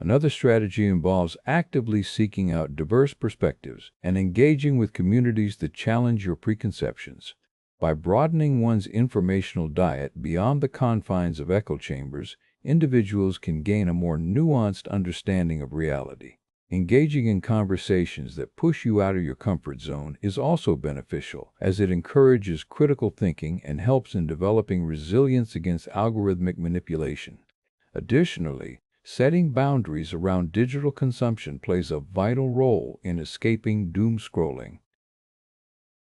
Another strategy involves actively seeking out diverse perspectives and engaging with communities that challenge your preconceptions. By broadening one's informational diet beyond the confines of echo chambers, individuals can gain a more nuanced understanding of reality. Engaging in conversations that push you out of your comfort zone is also beneficial, as it encourages critical thinking and helps in developing resilience against algorithmic manipulation. Additionally, setting boundaries around digital consumption plays a vital role in escaping doom scrolling.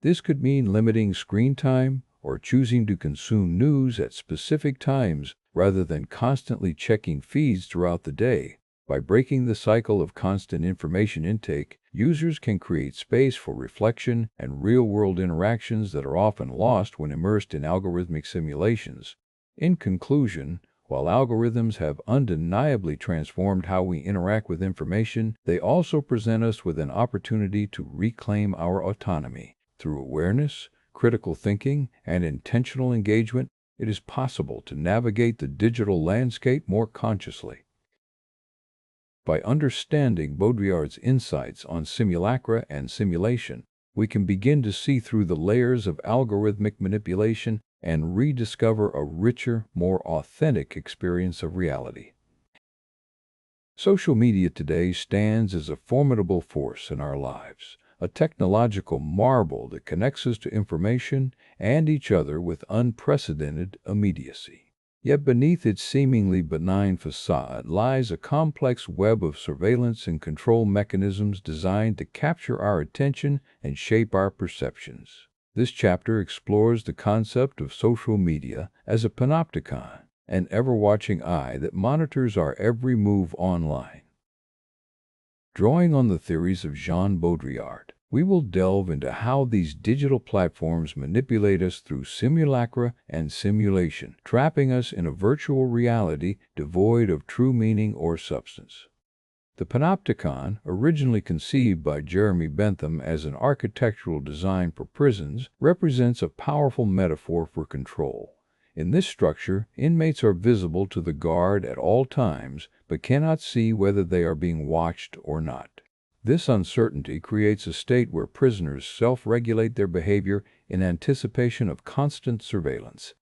This could mean limiting screen time or choosing to consume news at specific times rather than constantly checking feeds throughout the day. By breaking the cycle of constant information intake, users can create space for reflection and real-world interactions that are often lost when immersed in algorithmic simulations. In conclusion, while algorithms have undeniably transformed how we interact with information, they also present us with an opportunity to reclaim our autonomy. Through awareness, critical thinking, and intentional engagement, it is possible to navigate the digital landscape more consciously. By understanding Baudrillard's insights on simulacra and simulation, we can begin to see through the layers of algorithmic manipulation and rediscover a richer, more authentic experience of reality. Social media today stands as a formidable force in our lives, a technological marvel that connects us to information and each other with unprecedented immediacy. Yet beneath its seemingly benign facade lies a complex web of surveillance and control mechanisms designed to capture our attention and shape our perceptions. This chapter explores the concept of social media as a panopticon, an ever-watching eye that monitors our every move online. Drawing on the theories of Jean Baudrillard, we will delve into how these digital platforms manipulate us through simulacra and simulation, trapping us in a virtual reality devoid of true meaning or substance. The panopticon, originally conceived by Jeremy Bentham as an architectural design for prisons, represents a powerful metaphor for control. In this structure, inmates are visible to the guard at all times, but cannot see whether they are being watched or not. This uncertainty creates a state where prisoners self-regulate their behavior in anticipation of constant surveillance.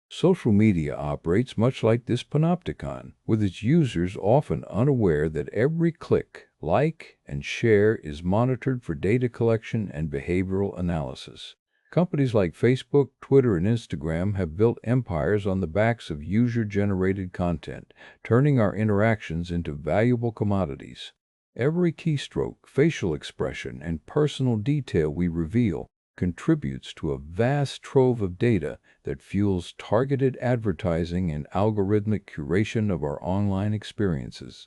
Social media operates much like this panopticon, with its users often unaware that every click, like, and share is monitored for data collection and behavioral analysis. Companies like Facebook, Twitter, and Instagram have built empires on the backs of user-generated content, turning our interactions into valuable commodities. Every keystroke, facial expression, and personal detail we reveal contributes to a vast trove of data that fuels targeted advertising and algorithmic curation of our online experiences.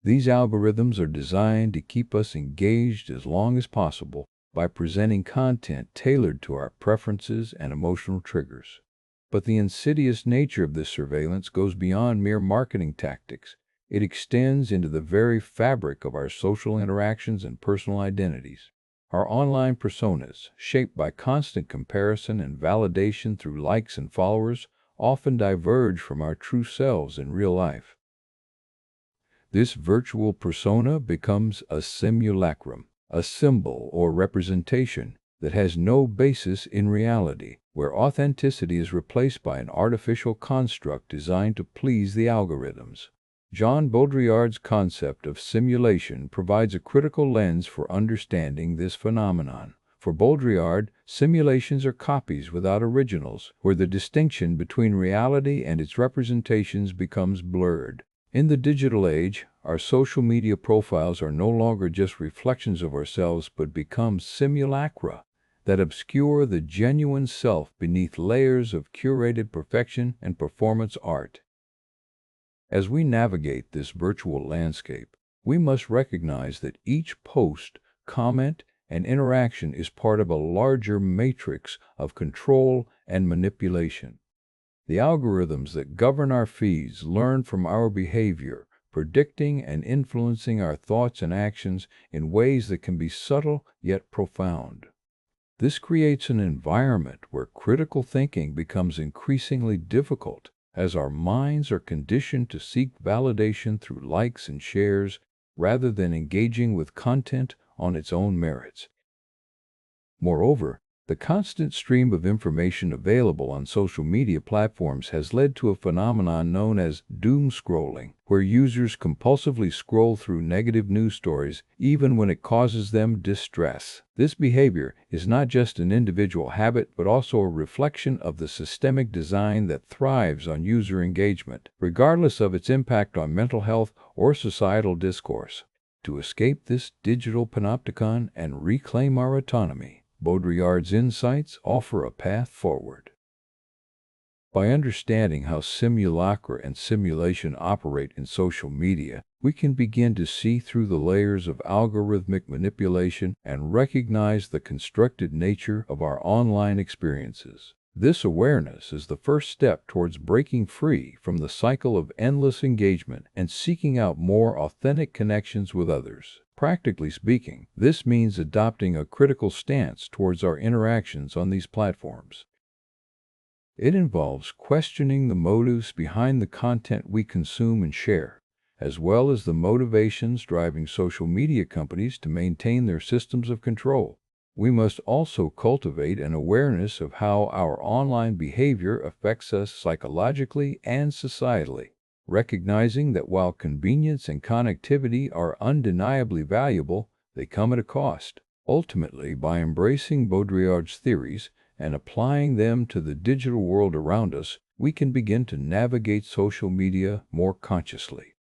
These algorithms are designed to keep us engaged as long as possible by presenting content tailored to our preferences and emotional triggers. But the insidious nature of this surveillance goes beyond mere marketing tactics. It extends into the very fabric of our social interactions and personal identities. Our online personas, shaped by constant comparison and validation through likes and followers, often diverge from our true selves in real life. This virtual persona becomes a simulacrum, a symbol or representation that has no basis in reality, where authenticity is replaced by an artificial construct designed to please the algorithms. Jean Baudrillard's concept of simulation provides a critical lens for understanding this phenomenon. For Baudrillard, simulations are copies without originals, where the distinction between reality and its representations becomes blurred. In the digital age, our social media profiles are no longer just reflections of ourselves but become simulacra that obscure the genuine self beneath layers of curated perfection and performance art. As we navigate this virtual landscape, we must recognize that each post, comment, and interaction is part of a larger matrix of control and manipulation. The algorithms that govern our feeds learn from our behavior, predicting and influencing our thoughts and actions in ways that can be subtle yet profound. This creates an environment where critical thinking becomes increasingly difficult, as our minds are conditioned to seek validation through likes and shares rather than engaging with content on its own merits. Moreover, the constant stream of information available on social media platforms has led to a phenomenon known as doomscrolling, where users compulsively scroll through negative news stories even when it causes them distress. This behavior is not just an individual habit but also a reflection of the systemic design that thrives on user engagement, regardless of its impact on mental health or societal discourse. To escape this digital panopticon and reclaim our autonomy, Baudrillard's insights offer a path forward. By understanding how simulacra and simulation operate in social media, we can begin to see through the layers of algorithmic manipulation and recognize the constructed nature of our online experiences. This awareness is the first step towards breaking free from the cycle of endless engagement and seeking out more authentic connections with others. Practically speaking, this means adopting a critical stance towards our interactions on these platforms. It involves questioning the motives behind the content we consume and share, as well as the motivations driving social media companies to maintain their systems of control. We must also cultivate an awareness of how our online behavior affects us psychologically and societally, recognizing that while convenience and connectivity are undeniably valuable, they come at a cost. Ultimately, by embracing Baudrillard's theories and applying them to the digital world around us, we can begin to navigate social media more consciously.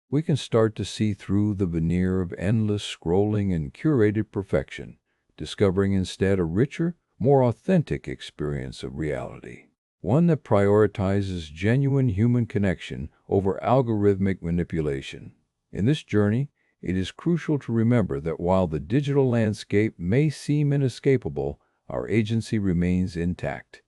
We can start to see through the veneer of endless scrolling and curated perfection, discovering instead a richer, more authentic experience of reality, one that prioritizes genuine human connection over algorithmic manipulation. In this journey, it is crucial to remember that while the digital landscape may seem inescapable, our agency remains intact.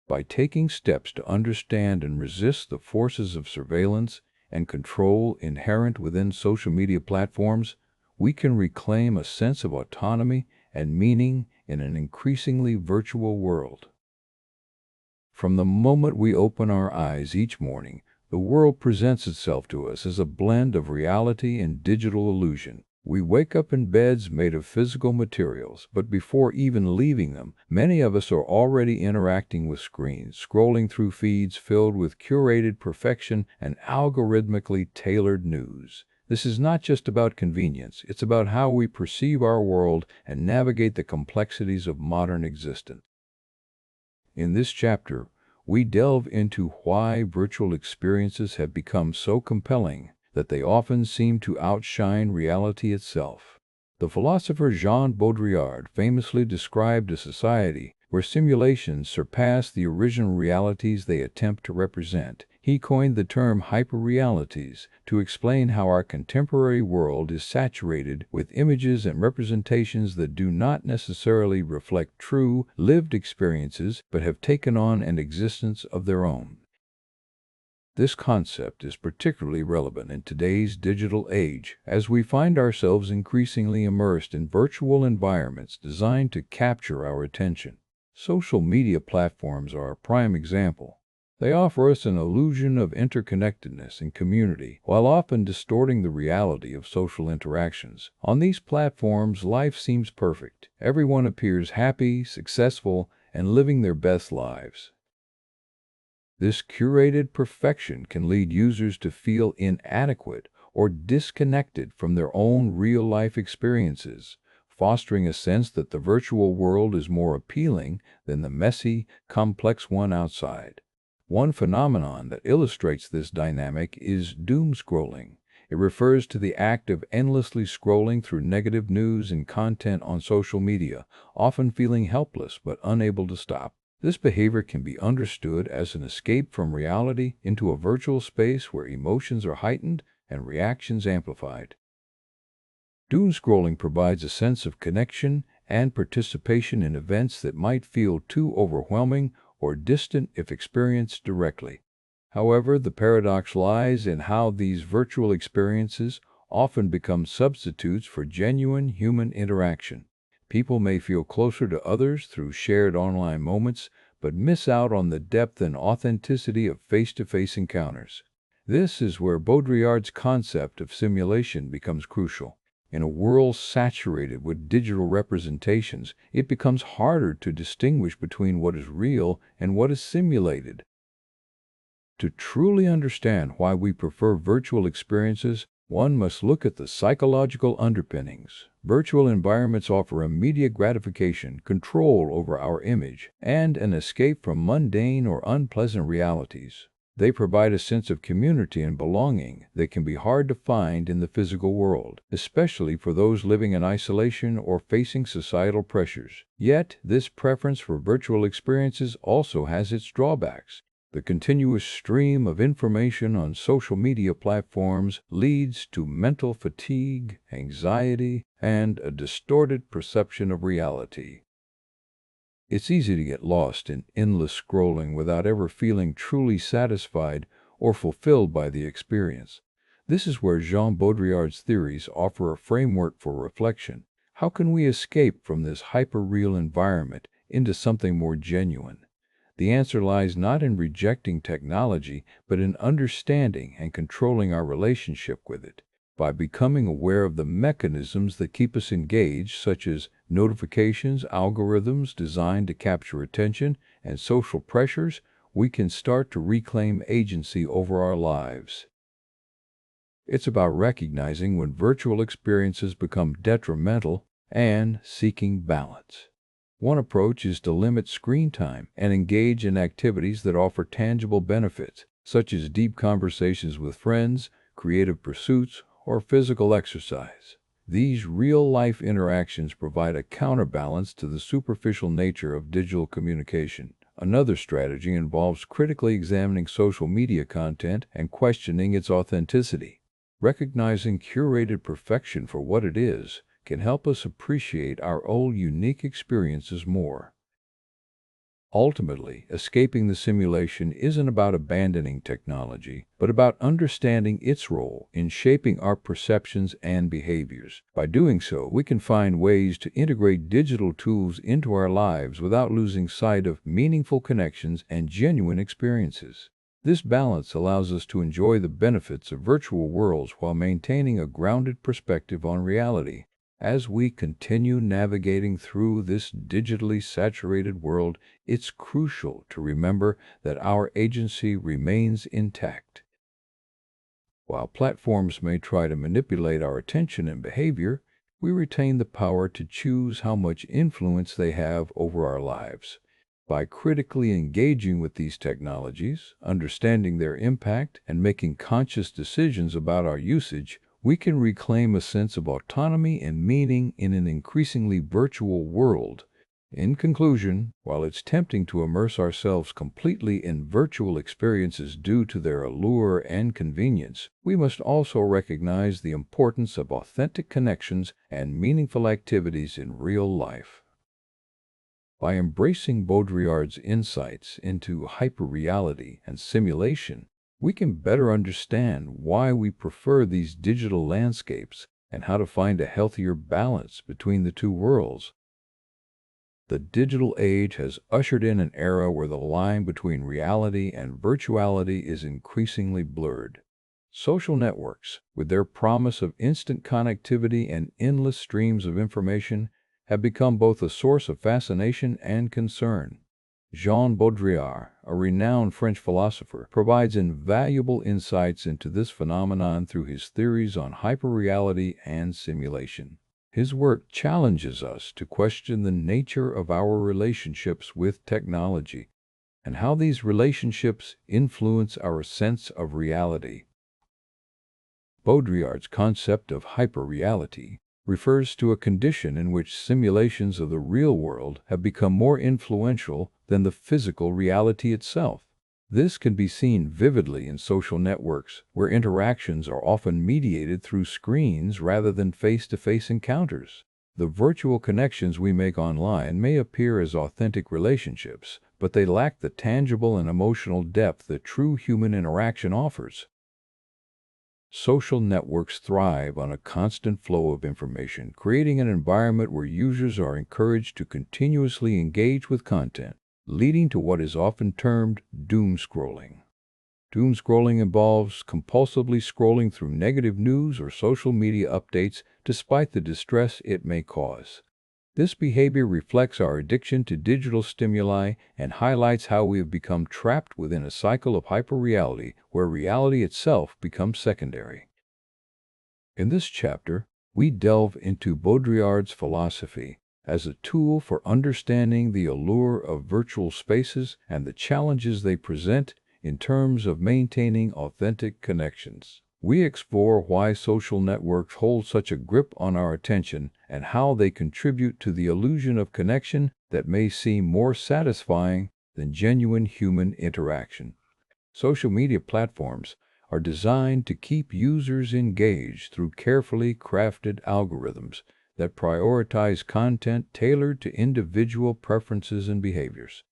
By taking steps to understand and resist the forces of surveillance and control inherent within social media platforms, we can reclaim a sense of autonomy and meaning in an increasingly virtual world. From the moment we open our eyes each morning, the world presents itself to us as a blend of reality and digital illusion. We wake up in beds made of physical materials, but before even leaving them, many of us are already interacting with screens, scrolling through feeds filled with curated perfection and algorithmically tailored news. This is not just about convenience, it's about how we perceive our world and navigate the complexities of modern existence. In this chapter, we delve into why virtual experiences have become so compelling that they often seem to outshine reality itself. The philosopher Jean Baudrillard famously described a society where simulations surpass the original realities they attempt to represent. He coined the term hyperrealities to explain how our contemporary world is saturated with images and representations that do not necessarily reflect true, lived experiences but have taken on an existence of their own. This concept is particularly relevant in today's digital age, as we find ourselves increasingly immersed in virtual environments designed to capture our attention. Social media platforms are a prime example. They offer us an illusion of interconnectedness and community, while often distorting the reality of social interactions. On these platforms, life seems perfect. Everyone appears happy, successful, and living their best lives. This curated perfection can lead users to feel inadequate or disconnected from their own real-life experiences, fostering a sense that the virtual world is more appealing than the messy, complex one outside. One phenomenon that illustrates this dynamic is doomscrolling. It refers to the act of endlessly scrolling through negative news and content on social media, often feeling helpless but unable to stop. This behavior can be understood as an escape from reality into a virtual space where emotions are heightened and reactions amplified. Doomscrolling provides a sense of connection and participation in events that might feel too overwhelming or distant if experienced directly. However, the paradox lies in how these virtual experiences often become substitutes for genuine human interaction. People may feel closer to others through shared online moments, but miss out on the depth and authenticity of face-to-face encounters. This is where Baudrillard's concept of simulation becomes crucial. In a world saturated with digital representations, it becomes harder to distinguish between what is real and what is simulated. To truly understand why we prefer virtual experiences, one must look at the psychological underpinnings. Virtual environments offer immediate gratification, control over our image, and an escape from mundane or unpleasant realities. They provide a sense of community and belonging that can be hard to find in the physical world, especially for those living in isolation or facing societal pressures. Yet, this preference for virtual experiences also has its drawbacks. The continuous stream of information on social media platforms leads to mental fatigue, anxiety, and a distorted perception of reality. It's easy to get lost in endless scrolling without ever feeling truly satisfied or fulfilled by the experience. This is where Jean Baudrillard's theories offer a framework for reflection. How can we escape from this hyper-real environment into something more genuine? The answer lies not in rejecting technology, but in understanding and controlling our relationship with it. By becoming aware of the mechanisms that keep us engaged, such as notifications, algorithms designed to capture attention, and social pressures, we can start to reclaim agency over our lives. It's about recognizing when virtual experiences become detrimental and seeking balance. One approach is to limit screen time and engage in activities that offer tangible benefits, such as deep conversations with friends, creative pursuits, or physical exercise. These real-life interactions provide a counterbalance to the superficial nature of digital communication. Another strategy involves critically examining social media content and questioning its authenticity. Recognizing curated perfection for what it is can help us appreciate our own unique experiences more. Ultimately, escaping the simulation isn't about abandoning technology, but about understanding its role in shaping our perceptions and behaviors. By doing so, we can find ways to integrate digital tools into our lives without losing sight of meaningful connections and genuine experiences. This balance allows us to enjoy the benefits of virtual worlds while maintaining a grounded perspective on reality. As we continue navigating through this digitally saturated world, it's crucial to remember that our agency remains intact. While platforms may try to manipulate our attention and behavior, we retain the power to choose how much influence they have over our lives. By critically engaging with these technologies, understanding their impact, and making conscious decisions about our usage, we can reclaim a sense of autonomy and meaning in an increasingly virtual world. In conclusion, while it's tempting to immerse ourselves completely in virtual experiences due to their allure and convenience, we must also recognize the importance of authentic connections and meaningful activities in real life. By embracing Baudrillard's insights into hyperreality and simulation, we can better understand why we prefer these digital landscapes and how to find a healthier balance between the two worlds. The digital age has ushered in an era where the line between reality and virtuality is increasingly blurred. Social networks, with their promise of instant connectivity and endless streams of information, have become both a source of fascination and concern. Jean Baudrillard, a renowned French philosopher, provides invaluable insights into this phenomenon through his theories on hyperreality and simulation. His work challenges us to question the nature of our relationships with technology and how these relationships influence our sense of reality. Baudrillard's concept of hyperreality refers to a condition in which simulations of the real world have become more influential than the physical reality itself. This can be seen vividly in social networks, where interactions are often mediated through screens rather than face-to-face encounters. The virtual connections we make online may appear as authentic relationships, but they lack the tangible and emotional depth that true human interaction offers. Social networks thrive on a constant flow of information, creating an environment where users are encouraged to continuously engage with content, leading to what is often termed doomscrolling. Doomscrolling involves compulsively scrolling through negative news or social media updates despite the distress it may cause. This behavior reflects our addiction to digital stimuli and highlights how we have become trapped within a cycle of hyperreality where reality itself becomes secondary. In this chapter, we delve into Baudrillard's philosophy as a tool for understanding the allure of virtual spaces and the challenges they present in terms of maintaining authentic connections. We explore why social networks hold such a grip on our attention and how they contribute to the illusion of connection that may seem more satisfying than genuine human interaction. Social media platforms are designed to keep users engaged through carefully crafted algorithms that prioritize content tailored to individual preferences and behaviors.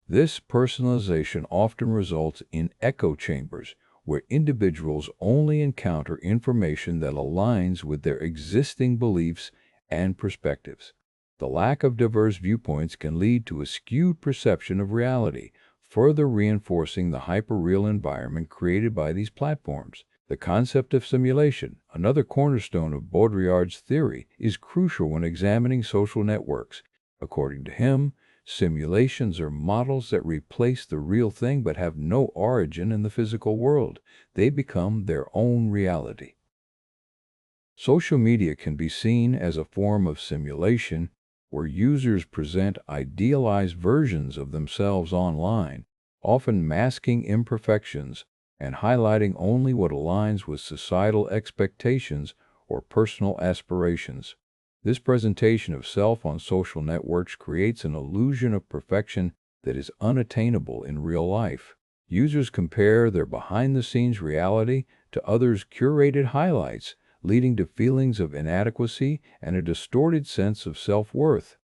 This personalization often results in echo chambers, where individuals only encounter information that aligns with their existing beliefs and perspectives. The lack of diverse viewpoints can lead to a skewed perception of reality, further reinforcing the hyperreal environment created by these platforms. The concept of simulation, another cornerstone of Baudrillard's theory, is crucial when examining social networks. According to him, simulations are models that replace the real thing but have no origin in the physical world. They become their own reality. Social media can be seen as a form of simulation where users present idealized versions of themselves online, often masking imperfections and highlighting only what aligns with societal expectations or personal aspirations. This presentation of self on social networks creates an illusion of perfection that is unattainable in real life. Users compare their behind-the-scenes reality to others' curated highlights, leading to feelings of inadequacy and a distorted sense of self-worth.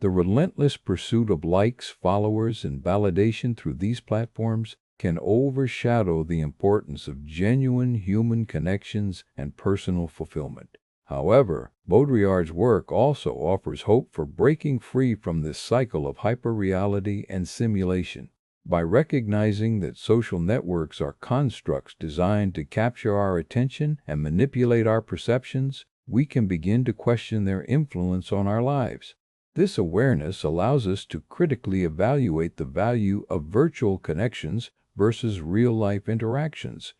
The relentless pursuit of likes, followers, and validation through these platforms can overshadow the importance of genuine human connections and personal fulfillment. However, Baudrillard's work also offers hope for breaking free from this cycle of hyperreality and simulation. By recognizing that social networks are constructs designed to capture our attention and manipulate our perceptions, we can begin to question their influence on our lives. This awareness allows us to critically evaluate the value of virtual connections versus real-life interactions.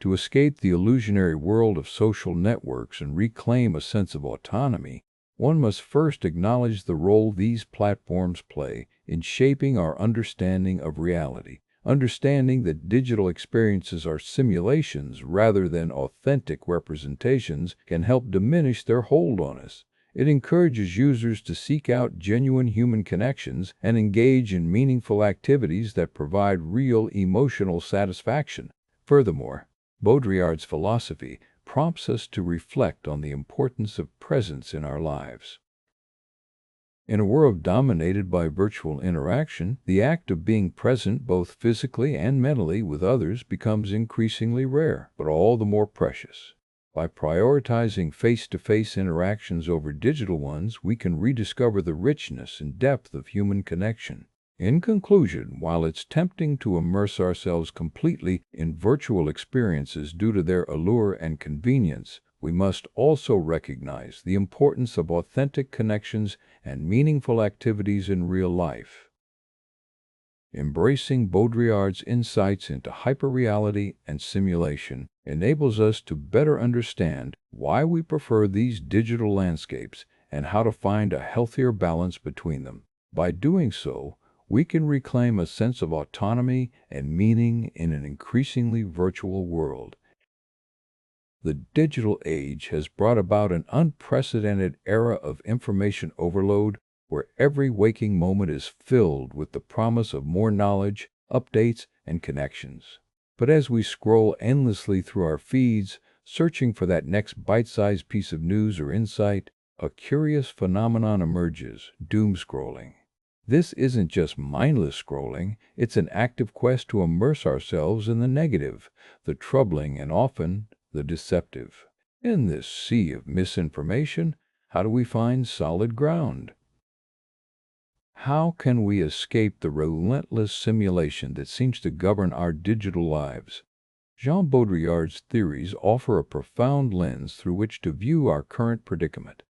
To escape the illusionary world of social networks and reclaim a sense of autonomy, one must first acknowledge the role these platforms play in shaping our understanding of reality. Understanding that digital experiences are simulations rather than authentic representations can help diminish their hold on us. It encourages users to seek out genuine human connections and engage in meaningful activities that provide real emotional satisfaction. Furthermore, Baudrillard's philosophy prompts us to reflect on the importance of presence in our lives. In a world dominated by virtual interaction, the act of being present both physically and mentally with others becomes increasingly rare, but all the more precious. By prioritizing face-to-face interactions over digital ones, we can rediscover the richness and depth of human connection. In conclusion, while it's tempting to immerse ourselves completely in virtual experiences due to their allure and convenience, we must also recognize the importance of authentic connections and meaningful activities in real life. Embracing Baudrillard's insights into hyperreality and simulation enables us to better understand why we prefer these digital landscapes and how to find a healthier balance between them. By doing so, we can reclaim a sense of autonomy and meaning in an increasingly virtual world. The digital age has brought about an unprecedented era of information overload, where every waking moment is filled with the promise of more knowledge, updates, and connections. But as we scroll endlessly through our feeds, searching for that next bite-sized piece of news or insight, a curious phenomenon emerges: doomscrolling. This isn't just mindless scrolling, it's an active quest to immerse ourselves in the negative, the troubling, and often the deceptive. In this sea of misinformation, how do we find solid ground? How can we escape the relentless simulation that seems to govern our digital lives? Jean Baudrillard's theories offer a profound lens through which to view our current predicament.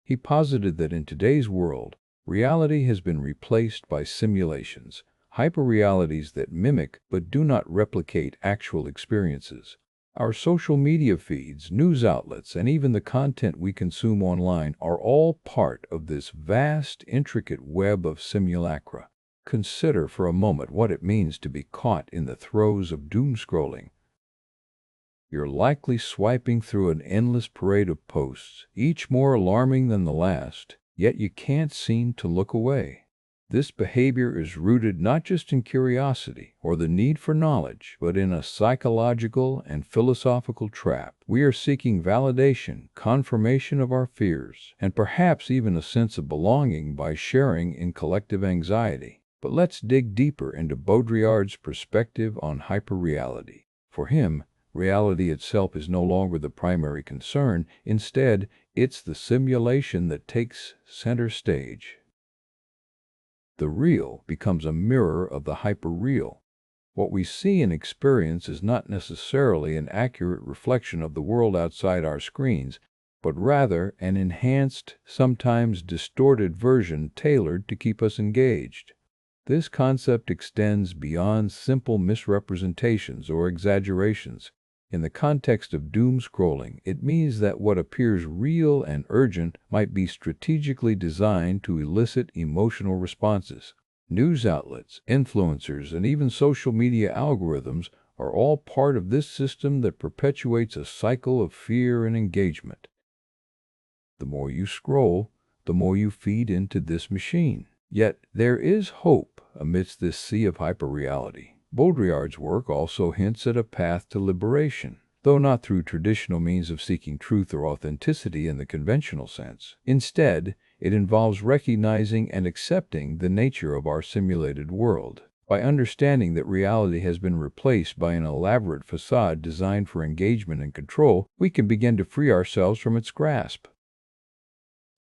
He posited that in today's world, reality has been replaced by simulations, hyperrealities that mimic but do not replicate actual experiences. Our social media feeds, news outlets, and even the content we consume online are all part of this vast, intricate web of simulacra. Consider for a moment what it means to be caught in the throes of doomscrolling. You're likely swiping through an endless parade of posts, each more alarming than the last, yet you can't seem to look away. This behavior is rooted not just in curiosity or the need for knowledge, but in a psychological and philosophical trap. We are seeking validation, confirmation of our fears, and perhaps even a sense of belonging by sharing in collective anxiety. But let's dig deeper into Baudrillard's perspective on hyperreality. For him, reality itself is no longer the primary concern. Instead, it's the simulation that takes center stage. The real becomes a mirror of the hyperreal. What we see and experience is not necessarily an accurate reflection of the world outside our screens, but rather an enhanced, sometimes distorted version tailored to keep us engaged. This concept extends beyond simple misrepresentations or exaggerations. In the context of doomscrolling, it means that what appears real and urgent might be strategically designed to elicit emotional responses. News outlets, influencers, and even social media algorithms are all part of this system that perpetuates a cycle of fear and engagement. The more you scroll, the more you feed into this machine. Yet there is hope amidst this sea of hyperreality. Baudrillard's work also hints at a path to liberation, though not through traditional means of seeking truth or authenticity in the conventional sense. Instead, it involves recognizing and accepting the nature of our simulated world. By understanding that reality has been replaced by an elaborate facade designed for engagement and control, we can begin to free ourselves from its grasp.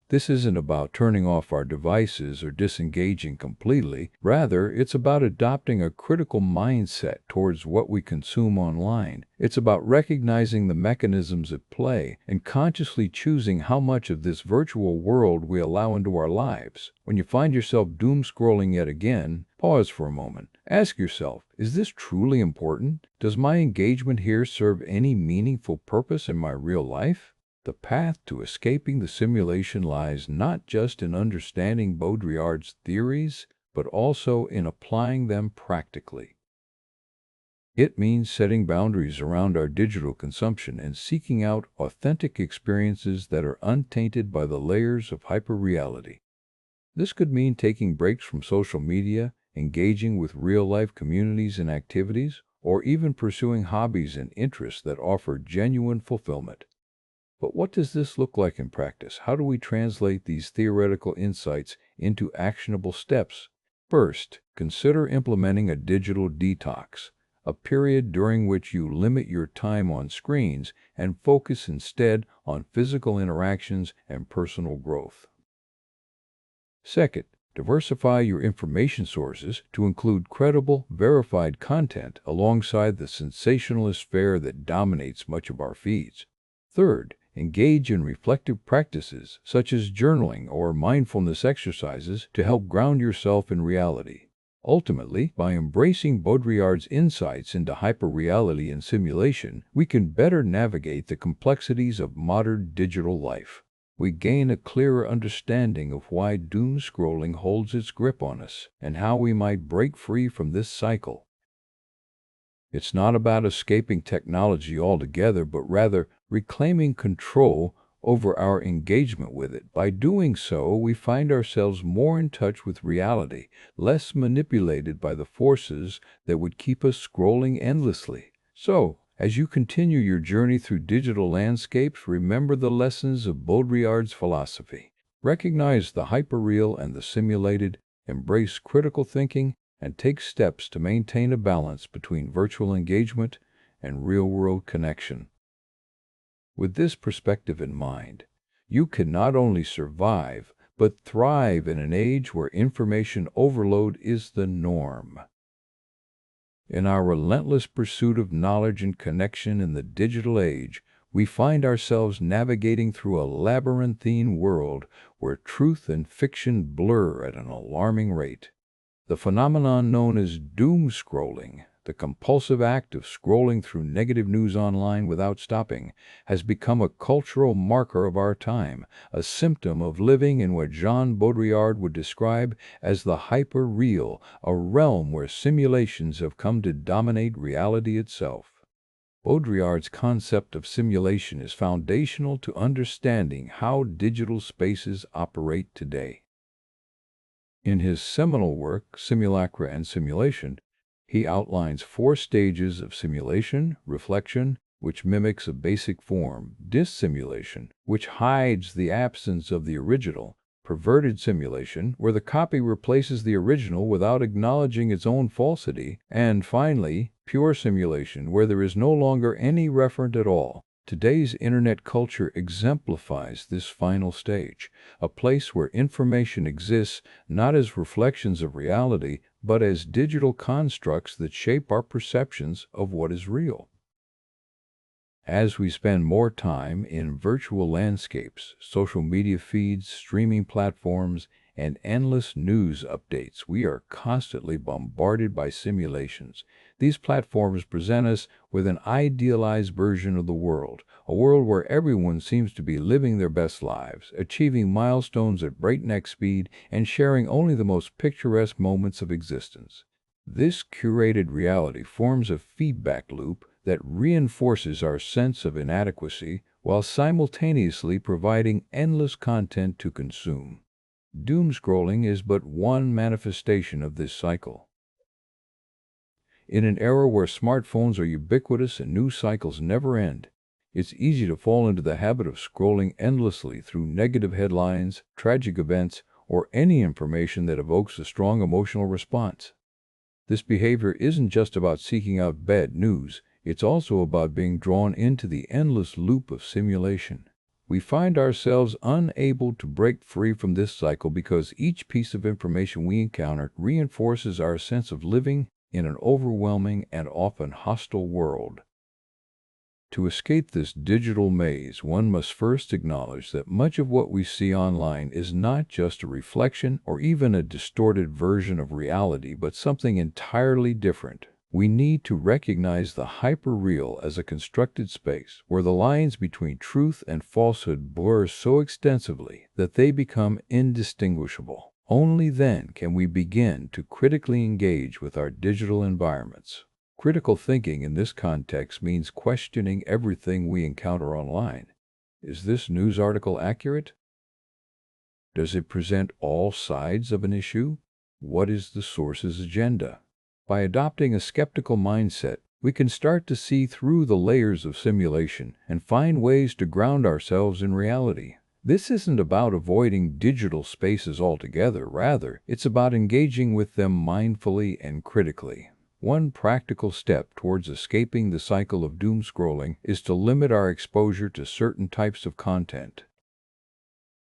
This isn't about turning off our devices or disengaging completely. Rather, it's about adopting a critical mindset towards what we consume online. It's about recognizing the mechanisms at play and consciously choosing how much of this virtual world we allow into our lives. When you find yourself doom scrolling yet again, pause for a moment. Ask yourself, is this truly important? Does my engagement here serve any meaningful purpose in my real life? The path to escaping the simulation lies not just in understanding Baudrillard's theories, but also in applying them practically. It means setting boundaries around our digital consumption and seeking out authentic experiences that are untainted by the layers of hyperreality. This could mean taking breaks from social media, engaging with real-life communities and activities, or even pursuing hobbies and interests that offer genuine fulfillment. But what does this look like in practice? How do we translate these theoretical insights into actionable steps? First, consider implementing a digital detox, a period during which you limit your time on screens and focus instead on physical interactions and personal growth. Second, diversify your information sources to include credible, verified content alongside the sensationalist fare that dominates much of our feeds. Third, engage in reflective practices such as journaling or mindfulness exercises to help ground yourself in reality. Ultimately, by embracing Baudrillard's insights into hyperreality and simulation, we can better navigate the complexities of modern digital life. We gain a clearer understanding of why doom scrolling holds its grip on us and how we might break free from this cycle. It's not about escaping technology altogether, but rather reclaiming control over our engagement with it. By doing so, we find ourselves more in touch with reality, less manipulated by the forces that would keep us scrolling endlessly. So, as you continue your journey through digital landscapes, remember the lessons of Baudrillard's philosophy. Recognize the hyperreal and the simulated, embrace critical thinking, and take steps to maintain a balance between virtual engagement and real-world connection. With this perspective in mind, you can not only survive, but thrive in an age where information overload is the norm. In our relentless pursuit of knowledge and connection in the digital age, we find ourselves navigating through a labyrinthine world where truth and fiction blur at an alarming rate. The phenomenon known as doom scrolling, the compulsive act of scrolling through negative news online without stopping, has become a cultural marker of our time, a symptom of living in what Jean Baudrillard would describe as the hyper-real, a realm where simulations have come to dominate reality itself. Baudrillard's concept of simulation is foundational to understanding how digital spaces operate today. In his seminal work, Simulacra and Simulation, he outlines 4 stages of simulation: reflection, which mimics a basic form; dissimulation, which hides the absence of the original; perverted simulation, where the copy replaces the original without acknowledging its own falsity; and finally, pure simulation, where there is no longer any referent at all. Today's internet culture exemplifies this final stage, a place where information exists not as reflections of reality, but as digital constructs that shape our perceptions of what is real. As we spend more time in virtual landscapes, social media feeds, streaming platforms, and endless news updates, we are constantly bombarded by simulations. These platforms present us with an idealized version of the world, a world where everyone seems to be living their best lives, achieving milestones at breakneck speed, and sharing only the most picturesque moments of existence. This curated reality forms a feedback loop that reinforces our sense of inadequacy while simultaneously providing endless content to consume. Doom scrolling is but one manifestation of this cycle. In an era where smartphones are ubiquitous and news cycles never end, it's easy to fall into the habit of scrolling endlessly through negative headlines, tragic events, or any information that evokes a strong emotional response. This behavior isn't just about seeking out bad news, it's also about being drawn into the endless loop of simulation. We find ourselves unable to break free from this cycle because each piece of information we encounter reinforces our sense of living in an overwhelming and often hostile world. To escape this digital maze, one must first acknowledge that much of what we see online is not just a reflection or even a distorted version of reality, but something entirely different. We need to recognize the hyperreal as a constructed space where the lines between truth and falsehood blur so extensively that they become indistinguishable. Only then can we begin to critically engage with our digital environments. Critical thinking in this context means questioning everything we encounter online. Is this news article accurate? Does it present all sides of an issue? What is the source's agenda? By adopting a skeptical mindset, we can start to see through the layers of simulation and find ways to ground ourselves in reality. This isn't about avoiding digital spaces altogether. Rather, it's about engaging with them mindfully and critically. One practical step towards escaping the cycle of doom scrolling is to limit our exposure to certain types of content.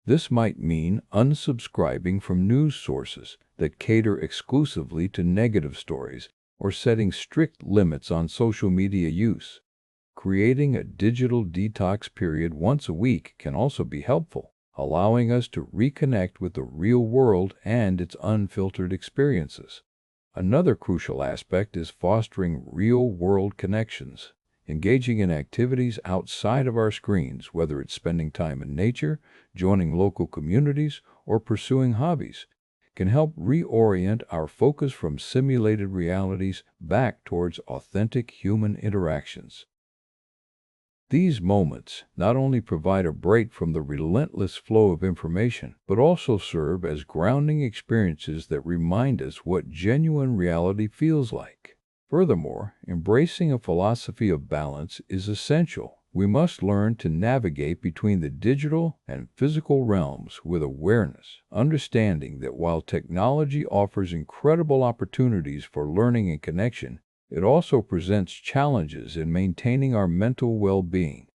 This might mean unsubscribing from news sources that cater exclusively to negative stories or setting strict limits on social media use. Creating a digital detox period once a week can also be helpful, allowing us to reconnect with the real world and its unfiltered experiences. Another crucial aspect is fostering real-world connections. Engaging in activities outside of our screens, whether it's spending time in nature, joining local communities, or pursuing hobbies, can help reorient our focus from simulated realities back towards authentic human interactions. These moments not only provide a break from the relentless flow of information, but also serve as grounding experiences that remind us what genuine reality feels like. Furthermore, embracing a philosophy of balance is essential. We must learn to navigate between the digital and physical realms with awareness, understanding that while technology offers incredible opportunities for learning and connection, it also presents challenges in maintaining our mental well-being.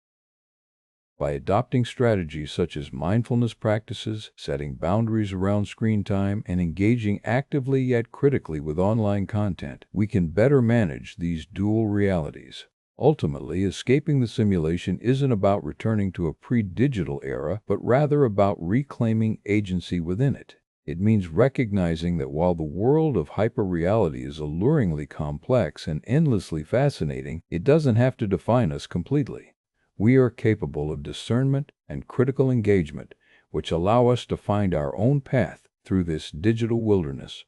By adopting strategies such as mindfulness practices, setting boundaries around screen time, and engaging actively yet critically with online content, we can better manage these dual realities. Ultimately, escaping the simulation isn't about returning to a pre-digital era, but rather about reclaiming agency within it. It means recognizing that while the world of hyperreality is alluringly complex and endlessly fascinating, it doesn't have to define us completely. We are capable of discernment and critical engagement, which allow us to find our own path through this digital wilderness.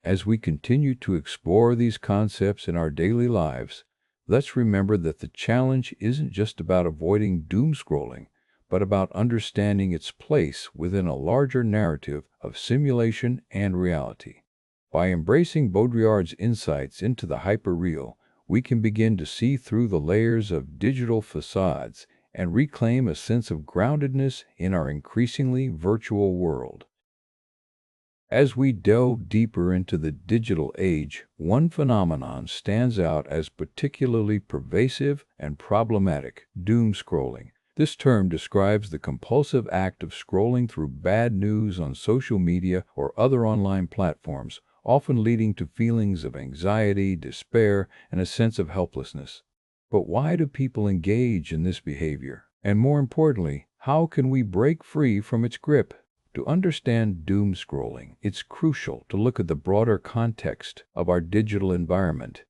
As we continue to explore these concepts in our daily lives, let's remember that the challenge isn't just about avoiding doom scrolling, but about understanding its place within a larger narrative of simulation and reality. By embracing Baudrillard's insights into the hyperreal, we can begin to see through the layers of digital facades and reclaim a sense of groundedness in our increasingly virtual world. As we delve deeper into the digital age, one phenomenon stands out as particularly pervasive and problematic: doom scrolling. This term describes the compulsive act of scrolling through bad news on social media or other online platforms, often leading to feelings of anxiety, despair, and a sense of helplessness. But why do people engage in this behavior? And more importantly, how can we break free from its grip? To understand doom scrolling, it's crucial to look at the broader context of our digital environment.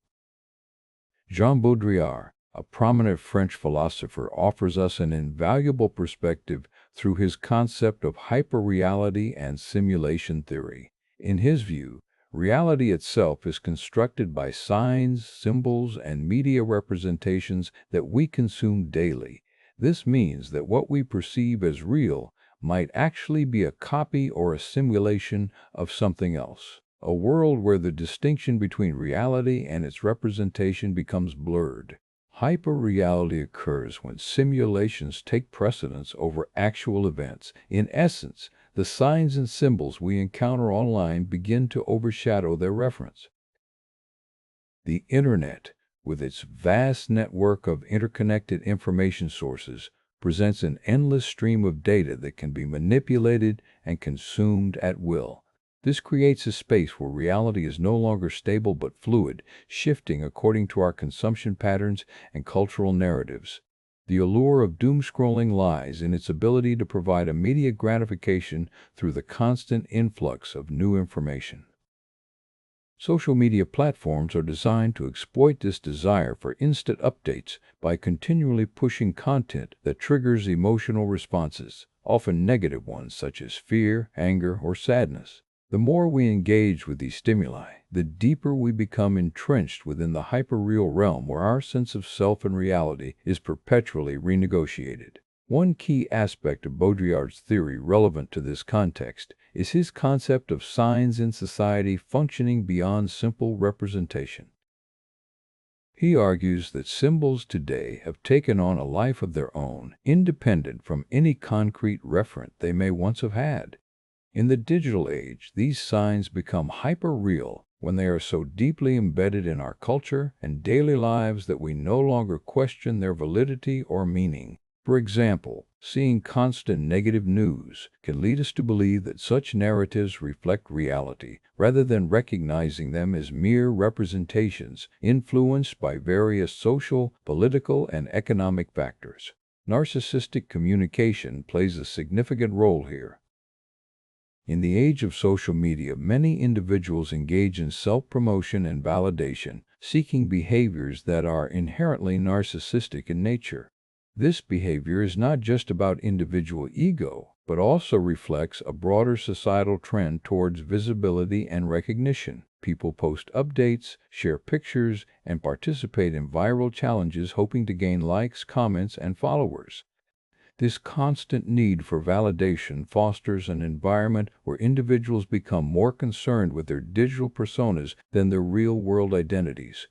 Jean Baudrillard, a prominent French philosopher, offers us an invaluable perspective through his concept of hyperreality and simulation theory. In his view, reality itself is constructed by signs, symbols, and media representations that we consume daily. This means that what we perceive as real might actually be a copy or a simulation of something else. a world where the distinction between reality and its representation becomes blurred. Hyperreality occurs when simulations take precedence over actual events. In essence, the signs and symbols we encounter online begin to overshadow their reference. The Internet, with its vast network of interconnected information sources, presents an endless stream of data that can be manipulated and consumed at will. This creates a space where reality is no longer stable but fluid, shifting according to our consumption patterns and cultural narratives. The allure of doomscrolling lies in its ability to provide immediate gratification through the constant influx of new information. Social media platforms are designed to exploit this desire for instant updates by continually pushing content that triggers emotional responses, often negative ones such as fear, anger, or sadness. The more we engage with these stimuli, the deeper we become entrenched within the hyperreal realm where our sense of self and reality is perpetually renegotiated. One key aspect of Baudrillard's theory relevant to this context is his concept of signs in society functioning beyond simple representation. He argues that symbols today have taken on a life of their own, independent from any concrete referent they may once have had. In the digital age, these signs become hyper-real when they are so deeply embedded in our culture and daily lives that we no longer question their validity or meaning. For example, seeing constant negative news can lead us to believe that such narratives reflect reality, rather than recognizing them as mere representations influenced by various social, political, and economic factors. Narcissistic communication plays a significant role here. In the age of social media, many individuals engage in self-promotion and validation, seeking behaviors that are inherently narcissistic in nature. This behavior is not just about individual ego, but also reflects a broader societal trend towards visibility and recognition. People post updates, share pictures, and participate in viral challenges hoping to gain likes, comments, and followers. This constant need for validation fosters an environment where individuals become more concerned with their digital personas than their real-world identities.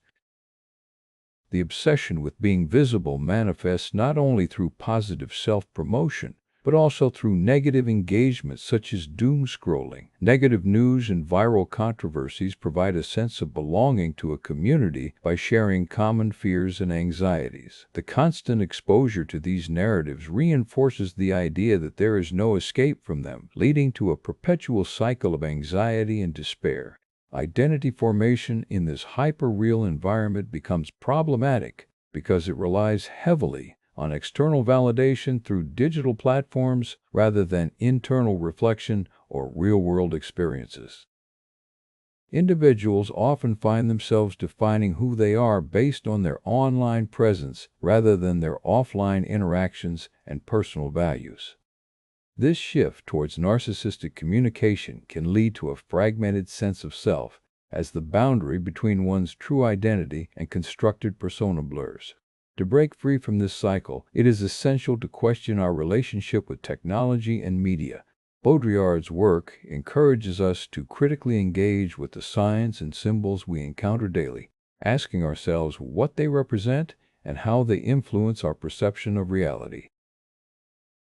The obsession with being visible manifests not only through positive self-promotion, but also through negative engagements such as doom-scrolling. Negative news and viral controversies provide a sense of belonging to a community by sharing common fears and anxieties. The constant exposure to these narratives reinforces the idea that there is no escape from them, leading to a perpetual cycle of anxiety and despair. Identity formation in this hyper-real environment becomes problematic because it relies heavily on external validation through digital platforms rather than internal reflection or real-world experiences. Individuals often find themselves defining who they are based on their online presence rather than their offline interactions and personal values. This shift towards narcissistic communication can lead to a fragmented sense of self, as the boundary between one's true identity and constructed persona blurs. To break free from this cycle, it is essential to question our relationship with technology and media. Baudrillard's work encourages us to critically engage with the signs and symbols we encounter daily, asking ourselves what they represent and how they influence our perception of reality.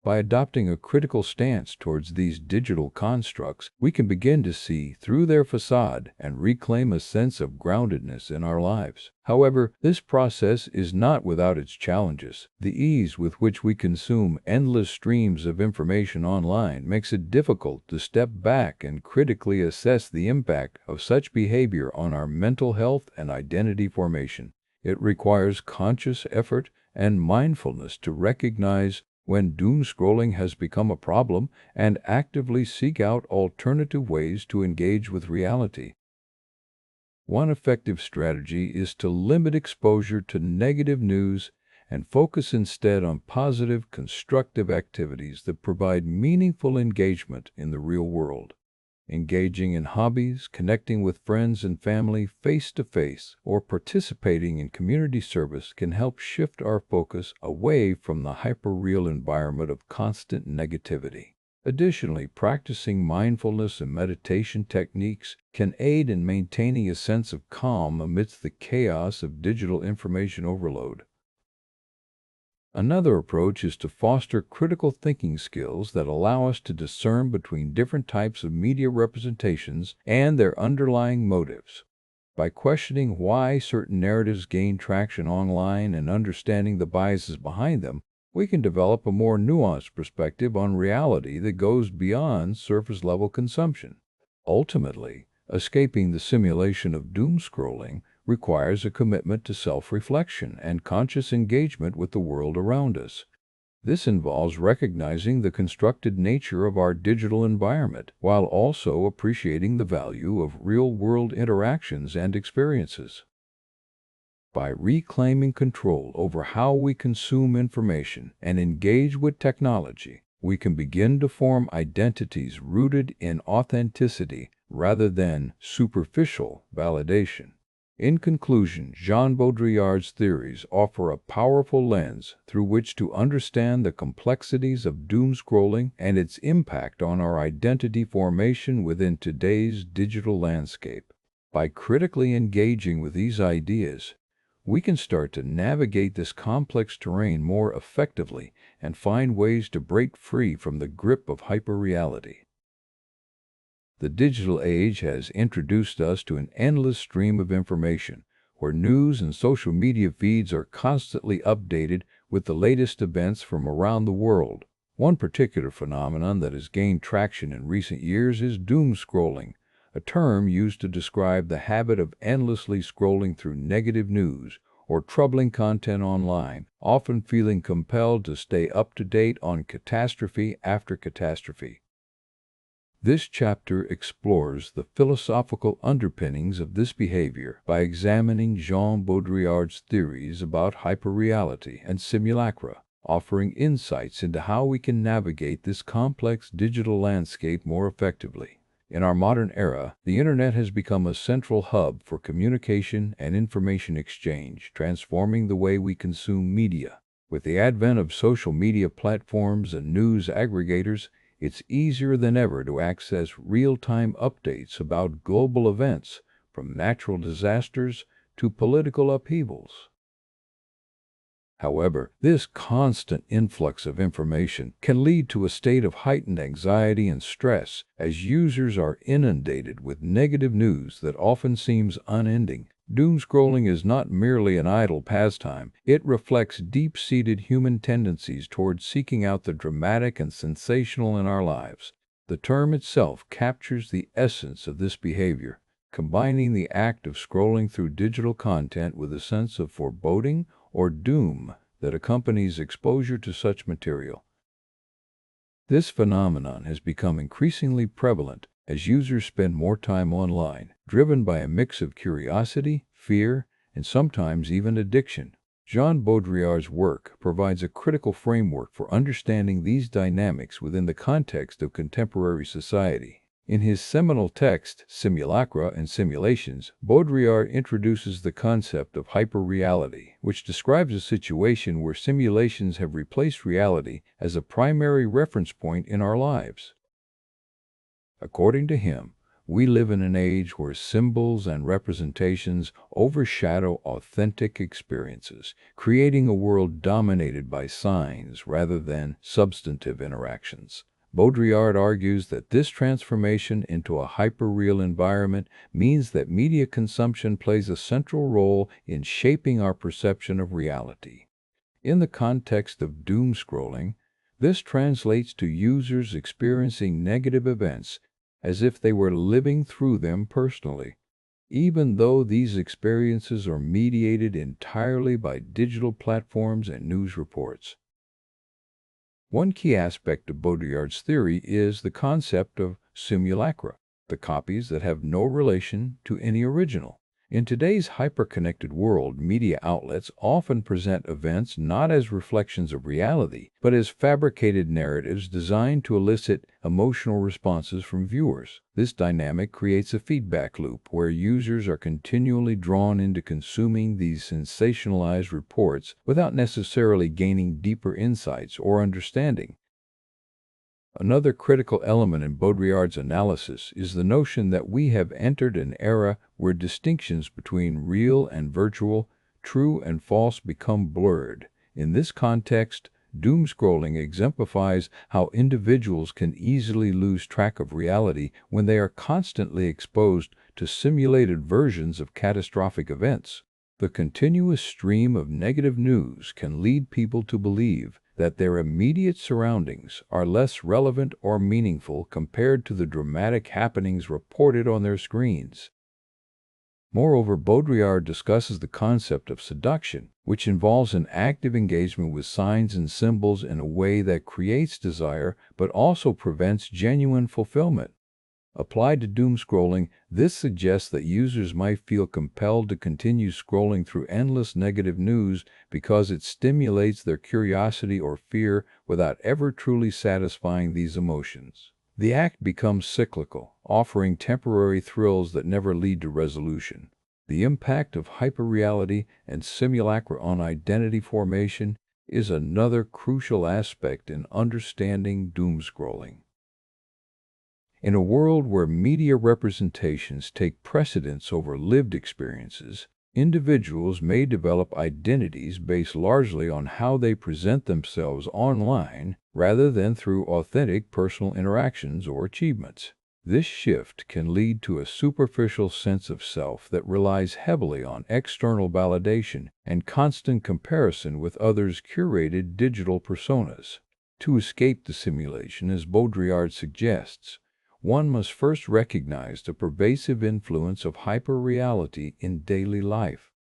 By adopting a critical stance towards these digital constructs, we can begin to see through their facade and reclaim a sense of groundedness in our lives. However, this process is not without its challenges. The ease with which we consume endless streams of information online makes it difficult to step back and critically assess the impact of such behavior on our mental health and identity formation. It requires conscious effort and mindfulness to recognize when doom-scrolling has become a problem and actively seek out alternative ways to engage with reality. One effective strategy is to limit exposure to negative news and focus instead on positive, constructive activities that provide meaningful engagement in the real world. Engaging in hobbies, connecting with friends and family face-to-face, or participating in community service can help shift our focus away from the hyper-real environment of constant negativity. Additionally, practicing mindfulness and meditation techniques can aid in maintaining a sense of calm amidst the chaos of digital information overload. Another approach is to foster critical thinking skills that allow us to discern between different types of media representations and their underlying motives. By questioning why certain narratives gain traction online and understanding the biases behind them, we can develop a more nuanced perspective on reality that goes beyond surface-level consumption. Ultimately, escaping the simulation of doom-scrolling requires a commitment to self-reflection and conscious engagement with the world around us. This involves recognizing the constructed nature of our digital environment while also appreciating the value of real-world interactions and experiences. By reclaiming control over how we consume information and engage with technology, we can begin to form identities rooted in authenticity rather than superficial validation. In conclusion, Jean Baudrillard's theories offer a powerful lens through which to understand the complexities of doom-scrolling and its impact on our identity formation within today's digital landscape. By critically engaging with these ideas, we can start to navigate this complex terrain more effectively and find ways to break free from the grip of hyperreality. The digital age has introduced us to an endless stream of information, where news and social media feeds are constantly updated with the latest events from around the world. One particular phenomenon that has gained traction in recent years is doom-scrolling, a term used to describe the habit of endlessly scrolling through negative news or troubling content online, often feeling compelled to stay up to date on catastrophe after catastrophe. This chapter explores the philosophical underpinnings of this behavior by examining Jean Baudrillard's theories about hyperreality and simulacra, offering insights into how we can navigate this complex digital landscape more effectively. In our modern era, the Internet has become a central hub for communication and information exchange, transforming the way we consume media. With the advent of social media platforms and news aggregators, it's easier than ever to access real-time updates about global events, from natural disasters to political upheavals. However, this constant influx of information can lead to a state of heightened anxiety and stress as users are inundated with negative news that often seems unending. Doom-scrolling is not merely an idle pastime. It reflects deep-seated human tendencies towards seeking out the dramatic and sensational in our lives. The term itself captures the essence of this behavior, combining the act of scrolling through digital content with a sense of foreboding or doom that accompanies exposure to such material. This phenomenon has become increasingly prevalent as users spend more time online, driven by a mix of curiosity, fear, and sometimes even addiction. Jean Baudrillard's work provides a critical framework for understanding these dynamics within the context of contemporary society. In his seminal text, Simulacra and Simulations, Baudrillard introduces the concept of hyperreality, which describes a situation where simulations have replaced reality as a primary reference point in our lives. According to him, we live in an age where symbols and representations overshadow authentic experiences, creating a world dominated by signs rather than substantive interactions. Baudrillard argues that this transformation into a hyperreal environment means that media consumption plays a central role in shaping our perception of reality. In the context of doom-scrolling, this translates to users experiencing negative events as if they were living through them personally, even though these experiences are mediated entirely by digital platforms and news reports. One key aspect of Baudrillard's theory is the concept of simulacra, the copies that have no relation to any original. In today's hyper-connected world, media outlets often present events not as reflections of reality, but as fabricated narratives designed to elicit emotional responses from viewers. This dynamic creates a feedback loop where users are continually drawn into consuming these sensationalized reports without necessarily gaining deeper insights or understanding. Another critical element in Baudrillard's analysis is the notion that we have entered an era where distinctions between real and virtual, true and false become blurred. In this context, doomscrolling exemplifies how individuals can easily lose track of reality when they are constantly exposed to simulated versions of catastrophic events. The continuous stream of negative news can lead people to believe that their immediate surroundings are less relevant or meaningful compared to the dramatic happenings reported on their screens. Moreover, Baudrillard discusses the concept of seduction, which involves an active engagement with signs and symbols in a way that creates desire but also prevents genuine fulfillment. Applied to doomscrolling, this suggests that users might feel compelled to continue scrolling through endless negative news because it stimulates their curiosity or fear without ever truly satisfying these emotions. The act becomes cyclical, offering temporary thrills that never lead to resolution. The impact of hyperreality and simulacra on identity formation is another crucial aspect in understanding doomscrolling. In a world where media representations take precedence over lived experiences, individuals may develop identities based largely on how they present themselves online rather than through authentic personal interactions or achievements. This shift can lead to a superficial sense of self that relies heavily on external validation and constant comparison with others' curated digital personas. To escape the simulation, as Baudrillard suggests, one must first recognize the pervasive influence of hyperreality in daily life.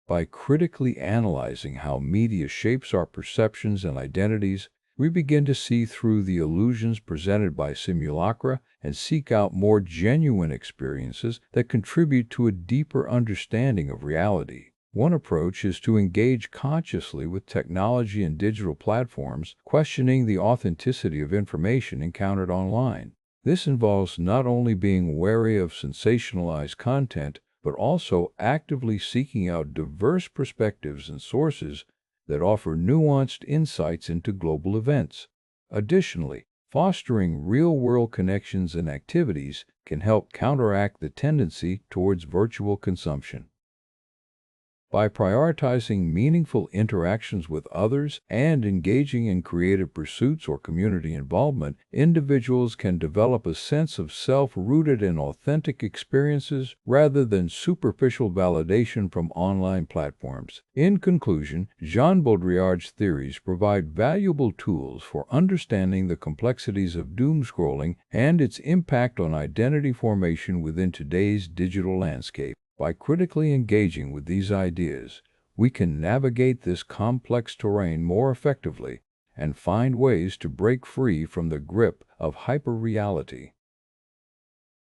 By critically analyzing how media shapes our perceptions and identities, we begin to see through the illusions presented by simulacra and seek out more genuine experiences that contribute to a deeper understanding of reality. One approach is to engage consciously with technology and digital platforms, questioning the authenticity of information encountered online. This involves not only being wary of sensationalized content, but also actively seeking out diverse perspectives and sources that offer nuanced insights into global events. Additionally, fostering real-world connections and activities can help counteract the tendency towards virtual consumption. By prioritizing meaningful interactions with others and engaging in creative pursuits or community involvement, individuals can develop a sense of self rooted in authentic experiences rather than superficial validation from online platforms. In conclusion, Jean Baudrillard's theories provide valuable tools for understanding the complexities of doomscrolling and its impact on identity formation within today's digital landscape. By critically engaging with these ideas, we can navigate this complex terrain more effectively and find ways to break free from the grip of hyperreality.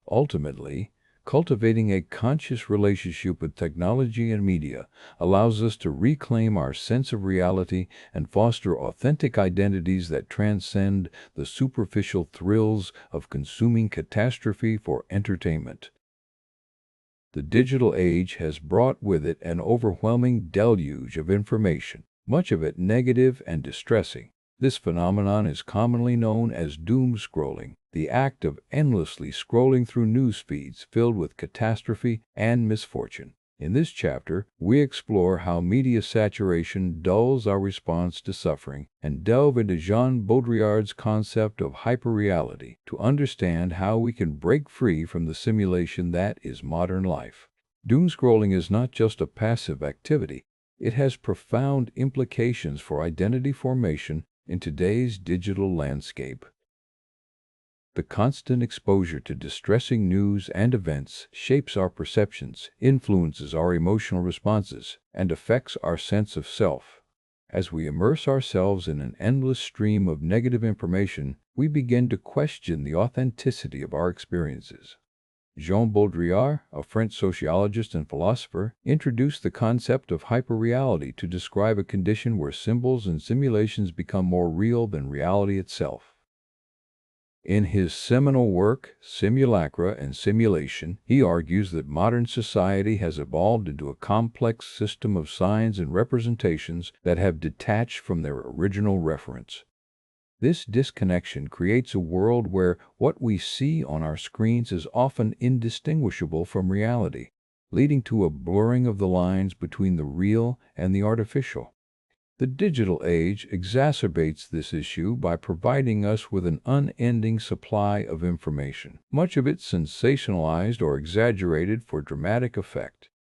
Ultimately, cultivating a conscious relationship with technology and media allows us to reclaim our sense of reality and foster authentic identities that transcend the superficial thrills of consuming catastrophe for entertainment. The digital age has brought with it an overwhelming deluge of information, much of it negative and distressing. This phenomenon is commonly known as doomscrolling, the act of endlessly scrolling through news feeds filled with catastrophe and misfortune. In this chapter, we explore how media saturation dulls our response to suffering and delve into Jean Baudrillard's concept of hyperreality to understand how we can break free from the simulation that is modern life. Doomscrolling is not just a passive activity. It has profound implications for identity formation in today's digital landscape. The constant exposure to distressing news and events shapes our perceptions, influences our emotional responses, and affects our sense of self. As we immerse ourselves in an endless stream of negative information, we begin to question the authenticity of our experiences. Jean Baudrillard, a French sociologist and philosopher, introduced the concept of hyperreality to describe a condition where symbols and simulations become more real than reality itself. In his seminal work, Simulacra and Simulation, he argues that modern society has evolved into a complex system of signs and representations that have detached from their original reference. This disconnection creates a world where what we see on our screens is often indistinguishable from reality, leading to a blurring of the lines between the real and the artificial. The digital age exacerbates this issue by providing us with an unending supply of information, much of it sensationalized or exaggerated for dramatic effect.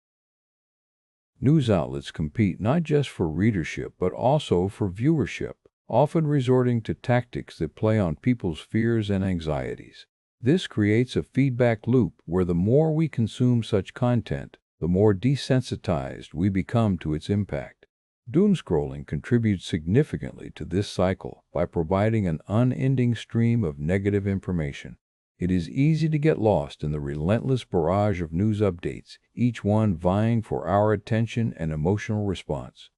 News outlets compete not just for readership but also for viewership, often resorting to tactics that play on people's fears and anxieties. This creates a feedback loop where the more we consume such content, the more desensitized we become to its impact. Doomscrolling contributes significantly to this cycle by providing an unending stream of negative information. It is easy to get lost in the relentless barrage of news updates, each one vying for our attention and emotional response.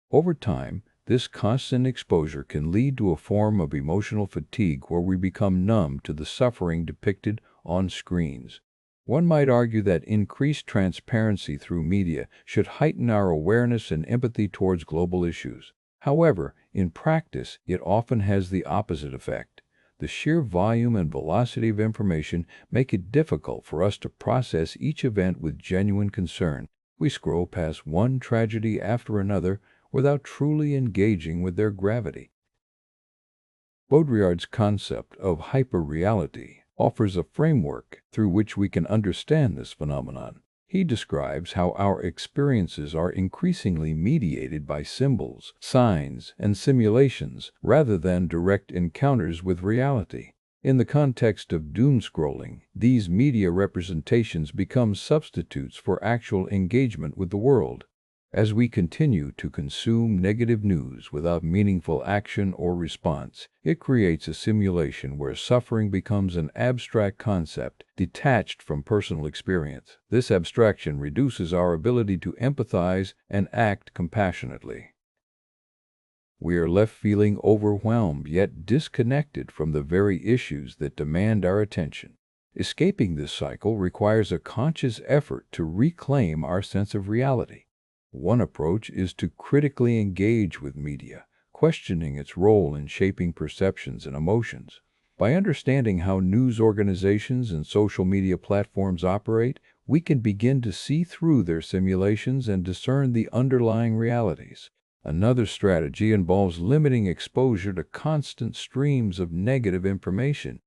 Over time, this constant exposure can lead to a form of emotional fatigue where we become numb to the suffering depicted on screens. One might argue that increased transparency through media should heighten our awareness and empathy towards global issues. However, in practice, it often has the opposite effect. The sheer volume and velocity of information make it difficult for us to process each event with genuine concern. We scroll past one tragedy after another without truly engaging with their gravity. Baudrillard's concept of hyperreality offers a framework through which we can understand this phenomenon. He describes how our experiences are increasingly mediated by symbols, signs, and simulations rather than direct encounters with reality. In the context of doomscrolling, these media representations become substitutes for actual engagement with the world. As we continue to consume negative news without meaningful action or response, it creates a simulation where suffering becomes an abstract concept detached from personal experience. This abstraction reduces our ability to empathize and act compassionately. We are left feeling overwhelmed yet disconnected from the very issues that demand our attention. Escaping this cycle requires a conscious effort to reclaim our sense of reality. One approach is to critically engage with media, questioning its role in shaping perceptions and emotions. By understanding how news organizations and social media platforms operate, we can begin to see through their simulations and discern the underlying realities. Another strategy involves limiting exposure to constant streams of negative information.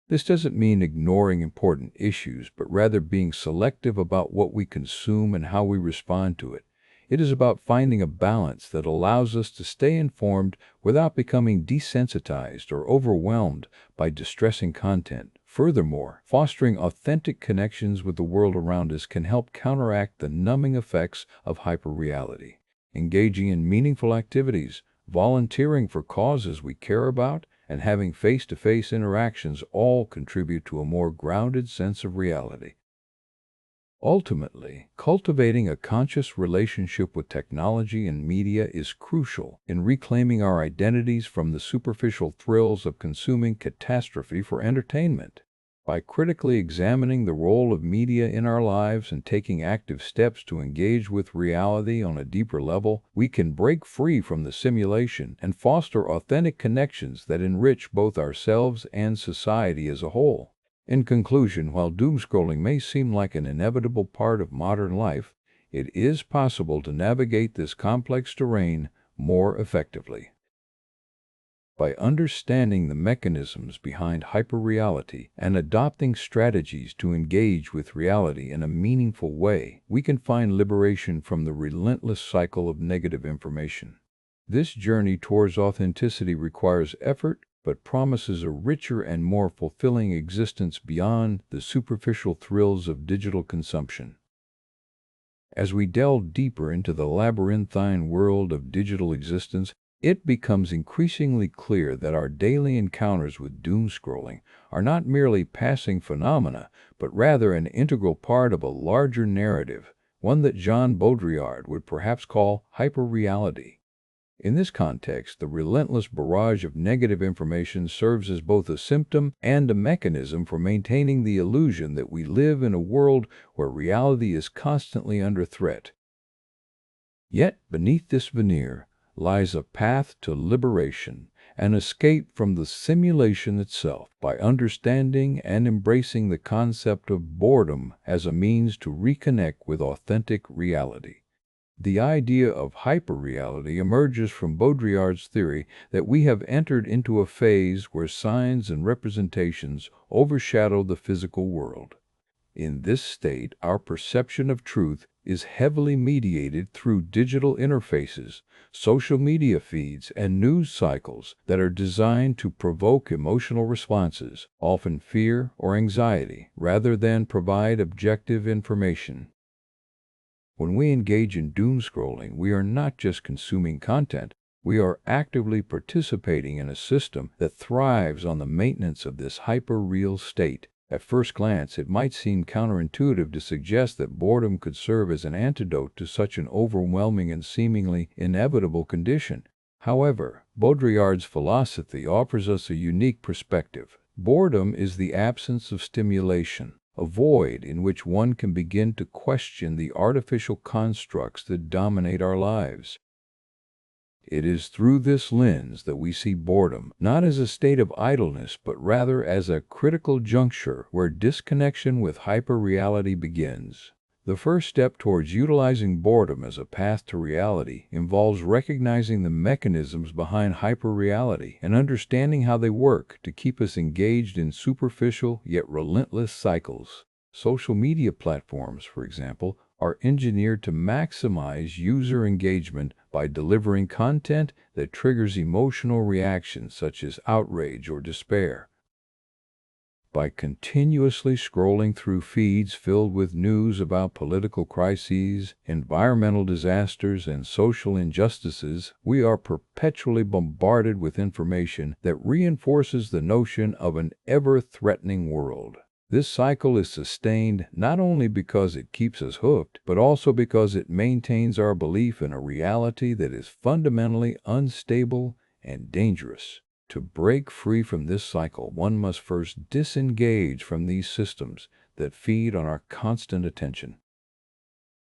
This doesn't mean ignoring important issues, but rather being selective about what we consume and how we respond to it. It is about finding a balance that allows us to stay informed without becoming desensitized or overwhelmed by distressing content. Furthermore, fostering authentic connections with the world around us can help counteract the numbing effects of hyperreality. Engaging in meaningful activities, volunteering for causes we care about, and having face-to-face interactions all contribute to a more grounded sense of reality. Ultimately, cultivating a conscious relationship with technology and media is crucial in reclaiming our identities from the superficial thrills of consuming catastrophe for entertainment. By critically examining the role of media in our lives and taking active steps to engage with reality on a deeper level, we can break free from the simulation and foster authentic connections that enrich both ourselves and society as a whole. In conclusion, while doomscrolling may seem like an inevitable part of modern life, it is possible to navigate this complex terrain more effectively. By understanding the mechanisms behind hyperreality and adopting strategies to engage with reality in a meaningful way, we can find liberation from the relentless cycle of negative information. This journey towards authenticity requires effort, but promises a richer and more fulfilling existence beyond the superficial thrills of digital consumption. As we delve deeper into the labyrinthine world of digital existence, it becomes increasingly clear that our daily encounters with doomscrolling are not merely passing phenomena, but rather an integral part of a larger narrative, one that Jean Baudrillard would perhaps call hyperreality. In this context, the relentless barrage of negative information serves as both a symptom and a mechanism for maintaining the illusion that we live in a world where reality is constantly under threat. Yet, beneath this veneer, lies a path to liberation, an escape from the simulation itself by understanding and embracing the concept of boredom as a means to reconnect with authentic reality. The idea of hyperreality emerges from Baudrillard's theory that we have entered into a phase where signs and representations overshadow the physical world. In this state, our perception of truth is heavily mediated through digital interfaces, social media feeds, and news cycles that are designed to provoke emotional responses, often fear or anxiety, rather than provide objective information. When we engage in doomscrolling, we are not just consuming content, we are actively participating in a system that thrives on the maintenance of this hyper-real state. At first glance, it might seem counterintuitive to suggest that boredom could serve as an antidote to such an overwhelming and seemingly inevitable condition. However, Baudrillard's philosophy offers us a unique perspective. Boredom is the absence of stimulation, a void in which one can begin to question the artificial constructs that dominate our lives. It is through this lens that we see boredom, not as a state of idleness, but rather as a critical juncture where disconnection with hyperreality begins. The first step towards utilizing boredom as a path to reality involves recognizing the mechanisms behind hyperreality and understanding how they work to keep us engaged in superficial yet relentless cycles. Social media platforms, for example, are engineered to maximize user engagement by delivering content that triggers emotional reactions such as outrage or despair. By continuously scrolling through feeds filled with news about political crises, environmental disasters, and social injustices, we are perpetually bombarded with information that reinforces the notion of an ever-threatening world. This cycle is sustained not only because it keeps us hooked, but also because it maintains our belief in a reality that is fundamentally unstable and dangerous. To break free from this cycle, one must first disengage from these systems that feed on our constant attention.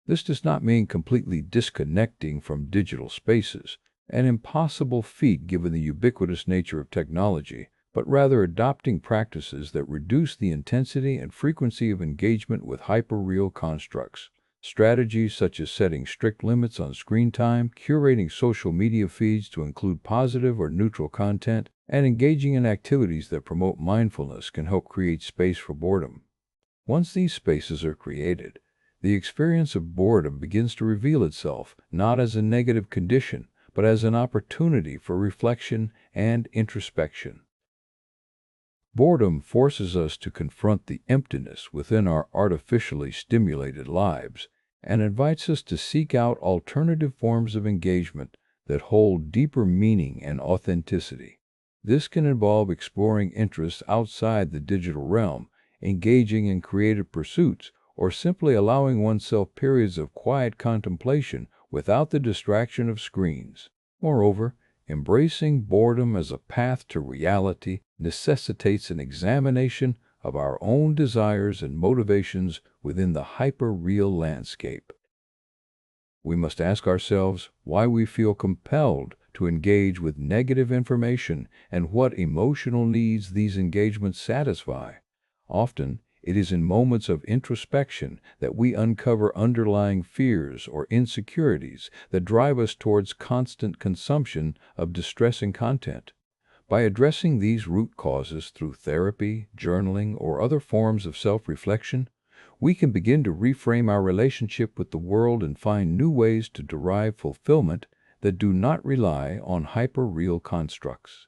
This does not mean completely disconnecting from digital spaces, an impossible feat given the ubiquitous nature of technology, but rather adopting practices that reduce the intensity and frequency of engagement with hyperreal constructs. Strategies such as setting strict limits on screen time, curating social media feeds to include positive or neutral content, and engaging in activities that promote mindfulness can help create space for boredom. Once these spaces are created, the experience of boredom begins to reveal itself not as a negative condition, but as an opportunity for reflection and introspection. Boredom forces us to confront the emptiness within our artificially stimulated lives and invites us to seek out alternative forms of engagement that hold deeper meaning and authenticity. This can involve exploring interests outside the digital realm, engaging in creative pursuits, or simply allowing oneself periods of quiet contemplation without the distraction of screens. Moreover, embracing boredom as a path to reality necessitates an examination of our own desires and motivations within the hyper-real landscape. We must ask ourselves why we feel compelled to engage with negative information and what emotional needs these engagements satisfy. Often, it is in moments of introspection that we uncover underlying fears or insecurities that drive us towards constant consumption of distressing content. By addressing these root causes through therapy, journaling, or other forms of self-reflection, we can begin to reframe our relationship with the world and find new ways to derive fulfillment that do not rely on hyper-real constructs.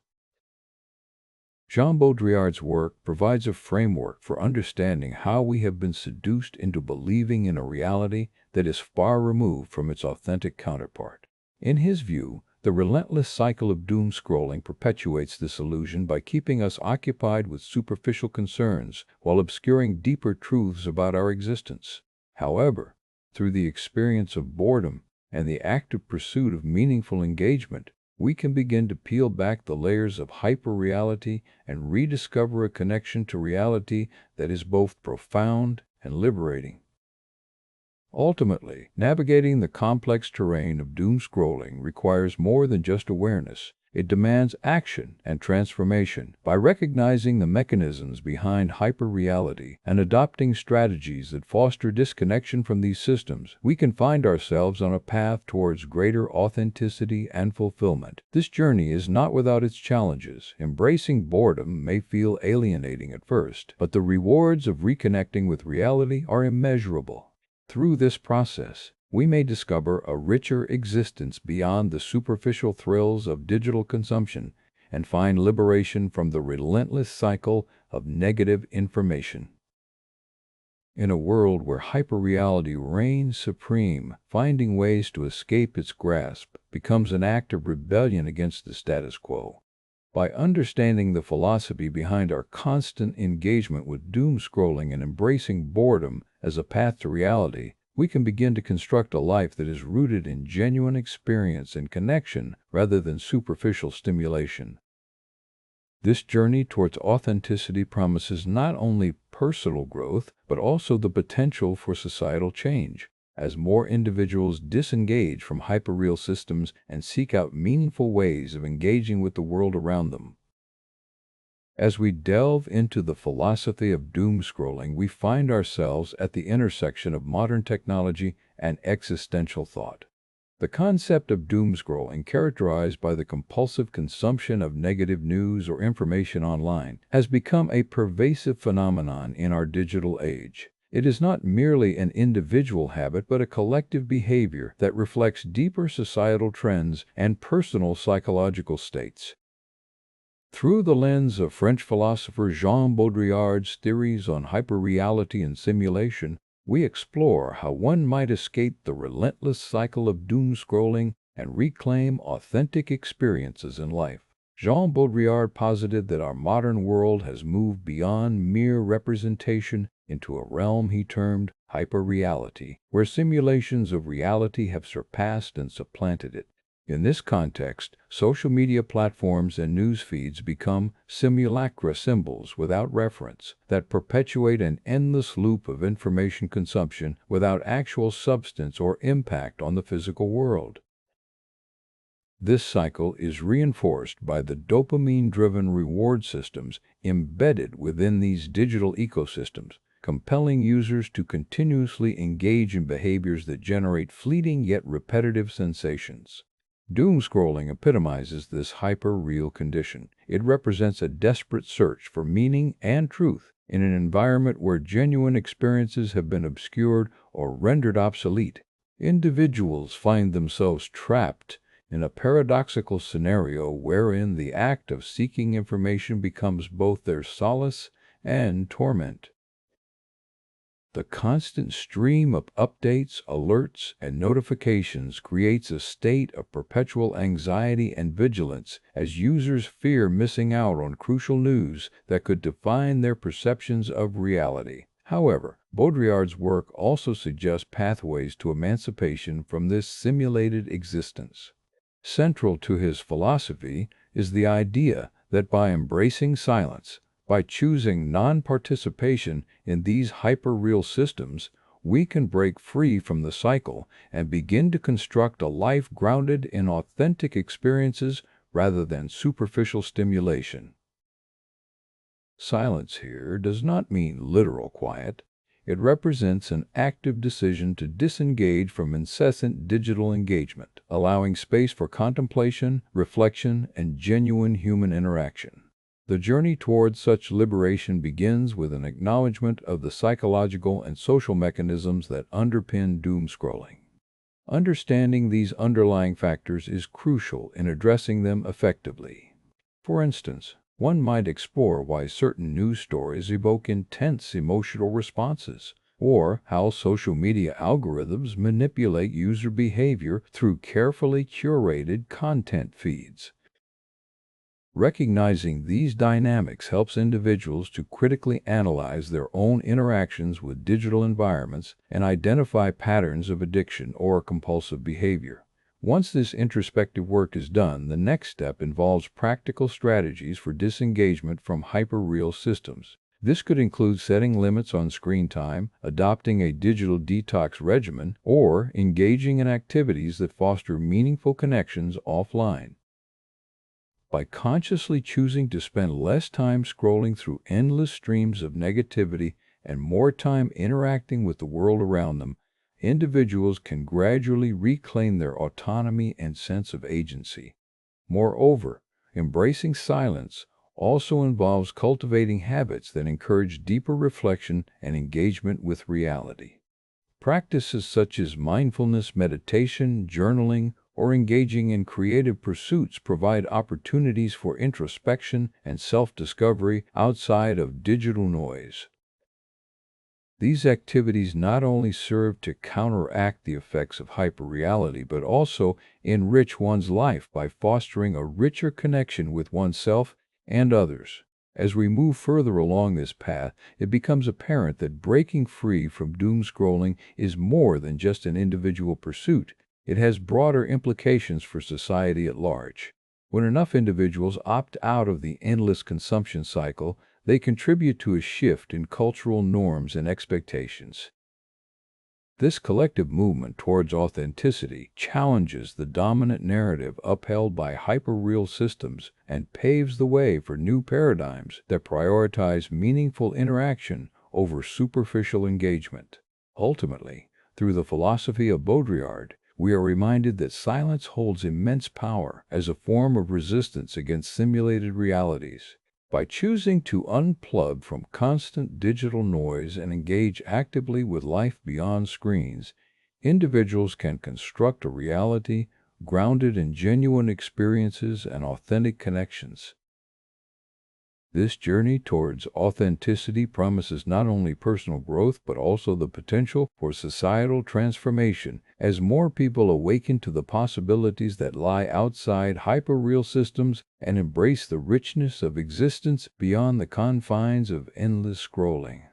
Jean Baudrillard's work provides a framework for understanding how we have been seduced into believing in a reality that is far removed from its authentic counterpart. In his view, the relentless cycle of doom-scrolling perpetuates this illusion by keeping us occupied with superficial concerns while obscuring deeper truths about our existence. However, through the experience of boredom and the active pursuit of meaningful engagement, we can begin to peel back the layers of hyperreality and rediscover a connection to reality that is both profound and liberating. Ultimately, navigating the complex terrain of doom scrolling requires more than just awareness. It demands action and transformation. By recognizing the mechanisms behind hyperreality and adopting strategies that foster disconnection from these systems, we can find ourselves on a path towards greater authenticity and fulfillment. This journey is not without its challenges. Embracing boredom may feel alienating at first, but the rewards of reconnecting with reality are immeasurable. Through this process, we may discover a richer existence beyond the superficial thrills of digital consumption and find liberation from the relentless cycle of negative information. In a world where hyperreality reigns supreme, finding ways to escape its grasp becomes an act of rebellion against the status quo. By understanding the philosophy behind our constant engagement with doom scrolling and embracing boredom as a path to reality, we can begin to construct a life that is rooted in genuine experience and connection rather than superficial stimulation. This journey towards authenticity promises not only personal growth, but also the potential for societal change, as more individuals disengage from hyperreal systems and seek out meaningful ways of engaging with the world around them. As we delve into the philosophy of doom scrolling, we find ourselves at the intersection of modern technology and existential thought. The concept of doom scrolling, characterized by the compulsive consumption of negative news or information online, has become a pervasive phenomenon in our digital age. It is not merely an individual habit, but a collective behavior that reflects deeper societal trends and personal psychological states. Through the lens of French philosopher Jean Baudrillard's theories on hyperreality and simulation, we explore how one might escape the relentless cycle of doom scrolling and reclaim authentic experiences in life. Jean Baudrillard posited that our modern world has moved beyond mere representation into a realm he termed hyperreality, where simulations of reality have surpassed and supplanted it. In this context, social media platforms and news feeds become simulacra symbols without reference that perpetuate an endless loop of information consumption without actual substance or impact on the physical world. This cycle is reinforced by the dopamine-driven reward systems embedded within these digital ecosystems, compelling users to continuously engage in behaviors that generate fleeting yet repetitive sensations. Doom scrolling epitomizes this hyper-real condition. It represents a desperate search for meaning and truth in an environment where genuine experiences have been obscured or rendered obsolete. Individuals find themselves trapped in a paradoxical scenario wherein the act of seeking information becomes both their solace and torment. The constant stream of updates, alerts, and notifications creates a state of perpetual anxiety and vigilance as users fear missing out on crucial news that could define their perceptions of reality. However, Baudrillard's work also suggests pathways to emancipation from this simulated existence. Central to his philosophy is the idea that by embracing silence, by choosing non-participation in these hyper-real systems, we can break free from the cycle and begin to construct a life grounded in authentic experiences rather than superficial stimulation. Silence here does not mean literal quiet. It represents an active decision to disengage from incessant digital engagement, allowing space for contemplation, reflection, and genuine human interaction. The journey towards such liberation begins with an acknowledgement of the psychological and social mechanisms that underpin doom scrolling. Understanding these underlying factors is crucial in addressing them effectively. For instance, one might explore why certain news stories evoke intense emotional responses, or how social media algorithms manipulate user behavior through carefully curated content feeds. Recognizing these dynamics helps individuals to critically analyze their own interactions with digital environments and identify patterns of addiction or compulsive behavior. Once this introspective work is done, the next step involves practical strategies for disengagement from hyperreal systems. This could include setting limits on screen time, adopting a digital detox regimen, or engaging in activities that foster meaningful connections offline. By consciously choosing to spend less time scrolling through endless streams of negativity and more time interacting with the world around them, individuals can gradually reclaim their autonomy and sense of agency. Moreover, embracing silence also involves cultivating habits that encourage deeper reflection and engagement with reality. Practices such as mindfulness meditation, journaling, or engaging in creative pursuits provide opportunities for introspection and self-discovery outside of digital noise. These activities not only serve to counteract the effects of hyperreality, but also enrich one's life by fostering a richer connection with oneself and others. As we move further along this path, it becomes apparent that breaking free from doomscrolling is more than just an individual pursuit. It has broader implications for society at large. When enough individuals opt out of the endless consumption cycle, they contribute to a shift in cultural norms and expectations. This collective movement towards authenticity challenges the dominant narrative upheld by hyperreal systems and paves the way for new paradigms that prioritize meaningful interaction over superficial engagement. Ultimately, through the philosophy of Baudrillard, we are reminded that silence holds immense power as a form of resistance against simulated realities. By choosing to unplug from constant digital noise and engage actively with life beyond screens, individuals can construct a reality grounded in genuine experiences and authentic connections. This journey towards authenticity promises not only personal growth but also the potential for societal transformation as more people awaken to the possibilities that lie outside hyperreal systems and embrace the richness of existence beyond the confines of endless scrolling.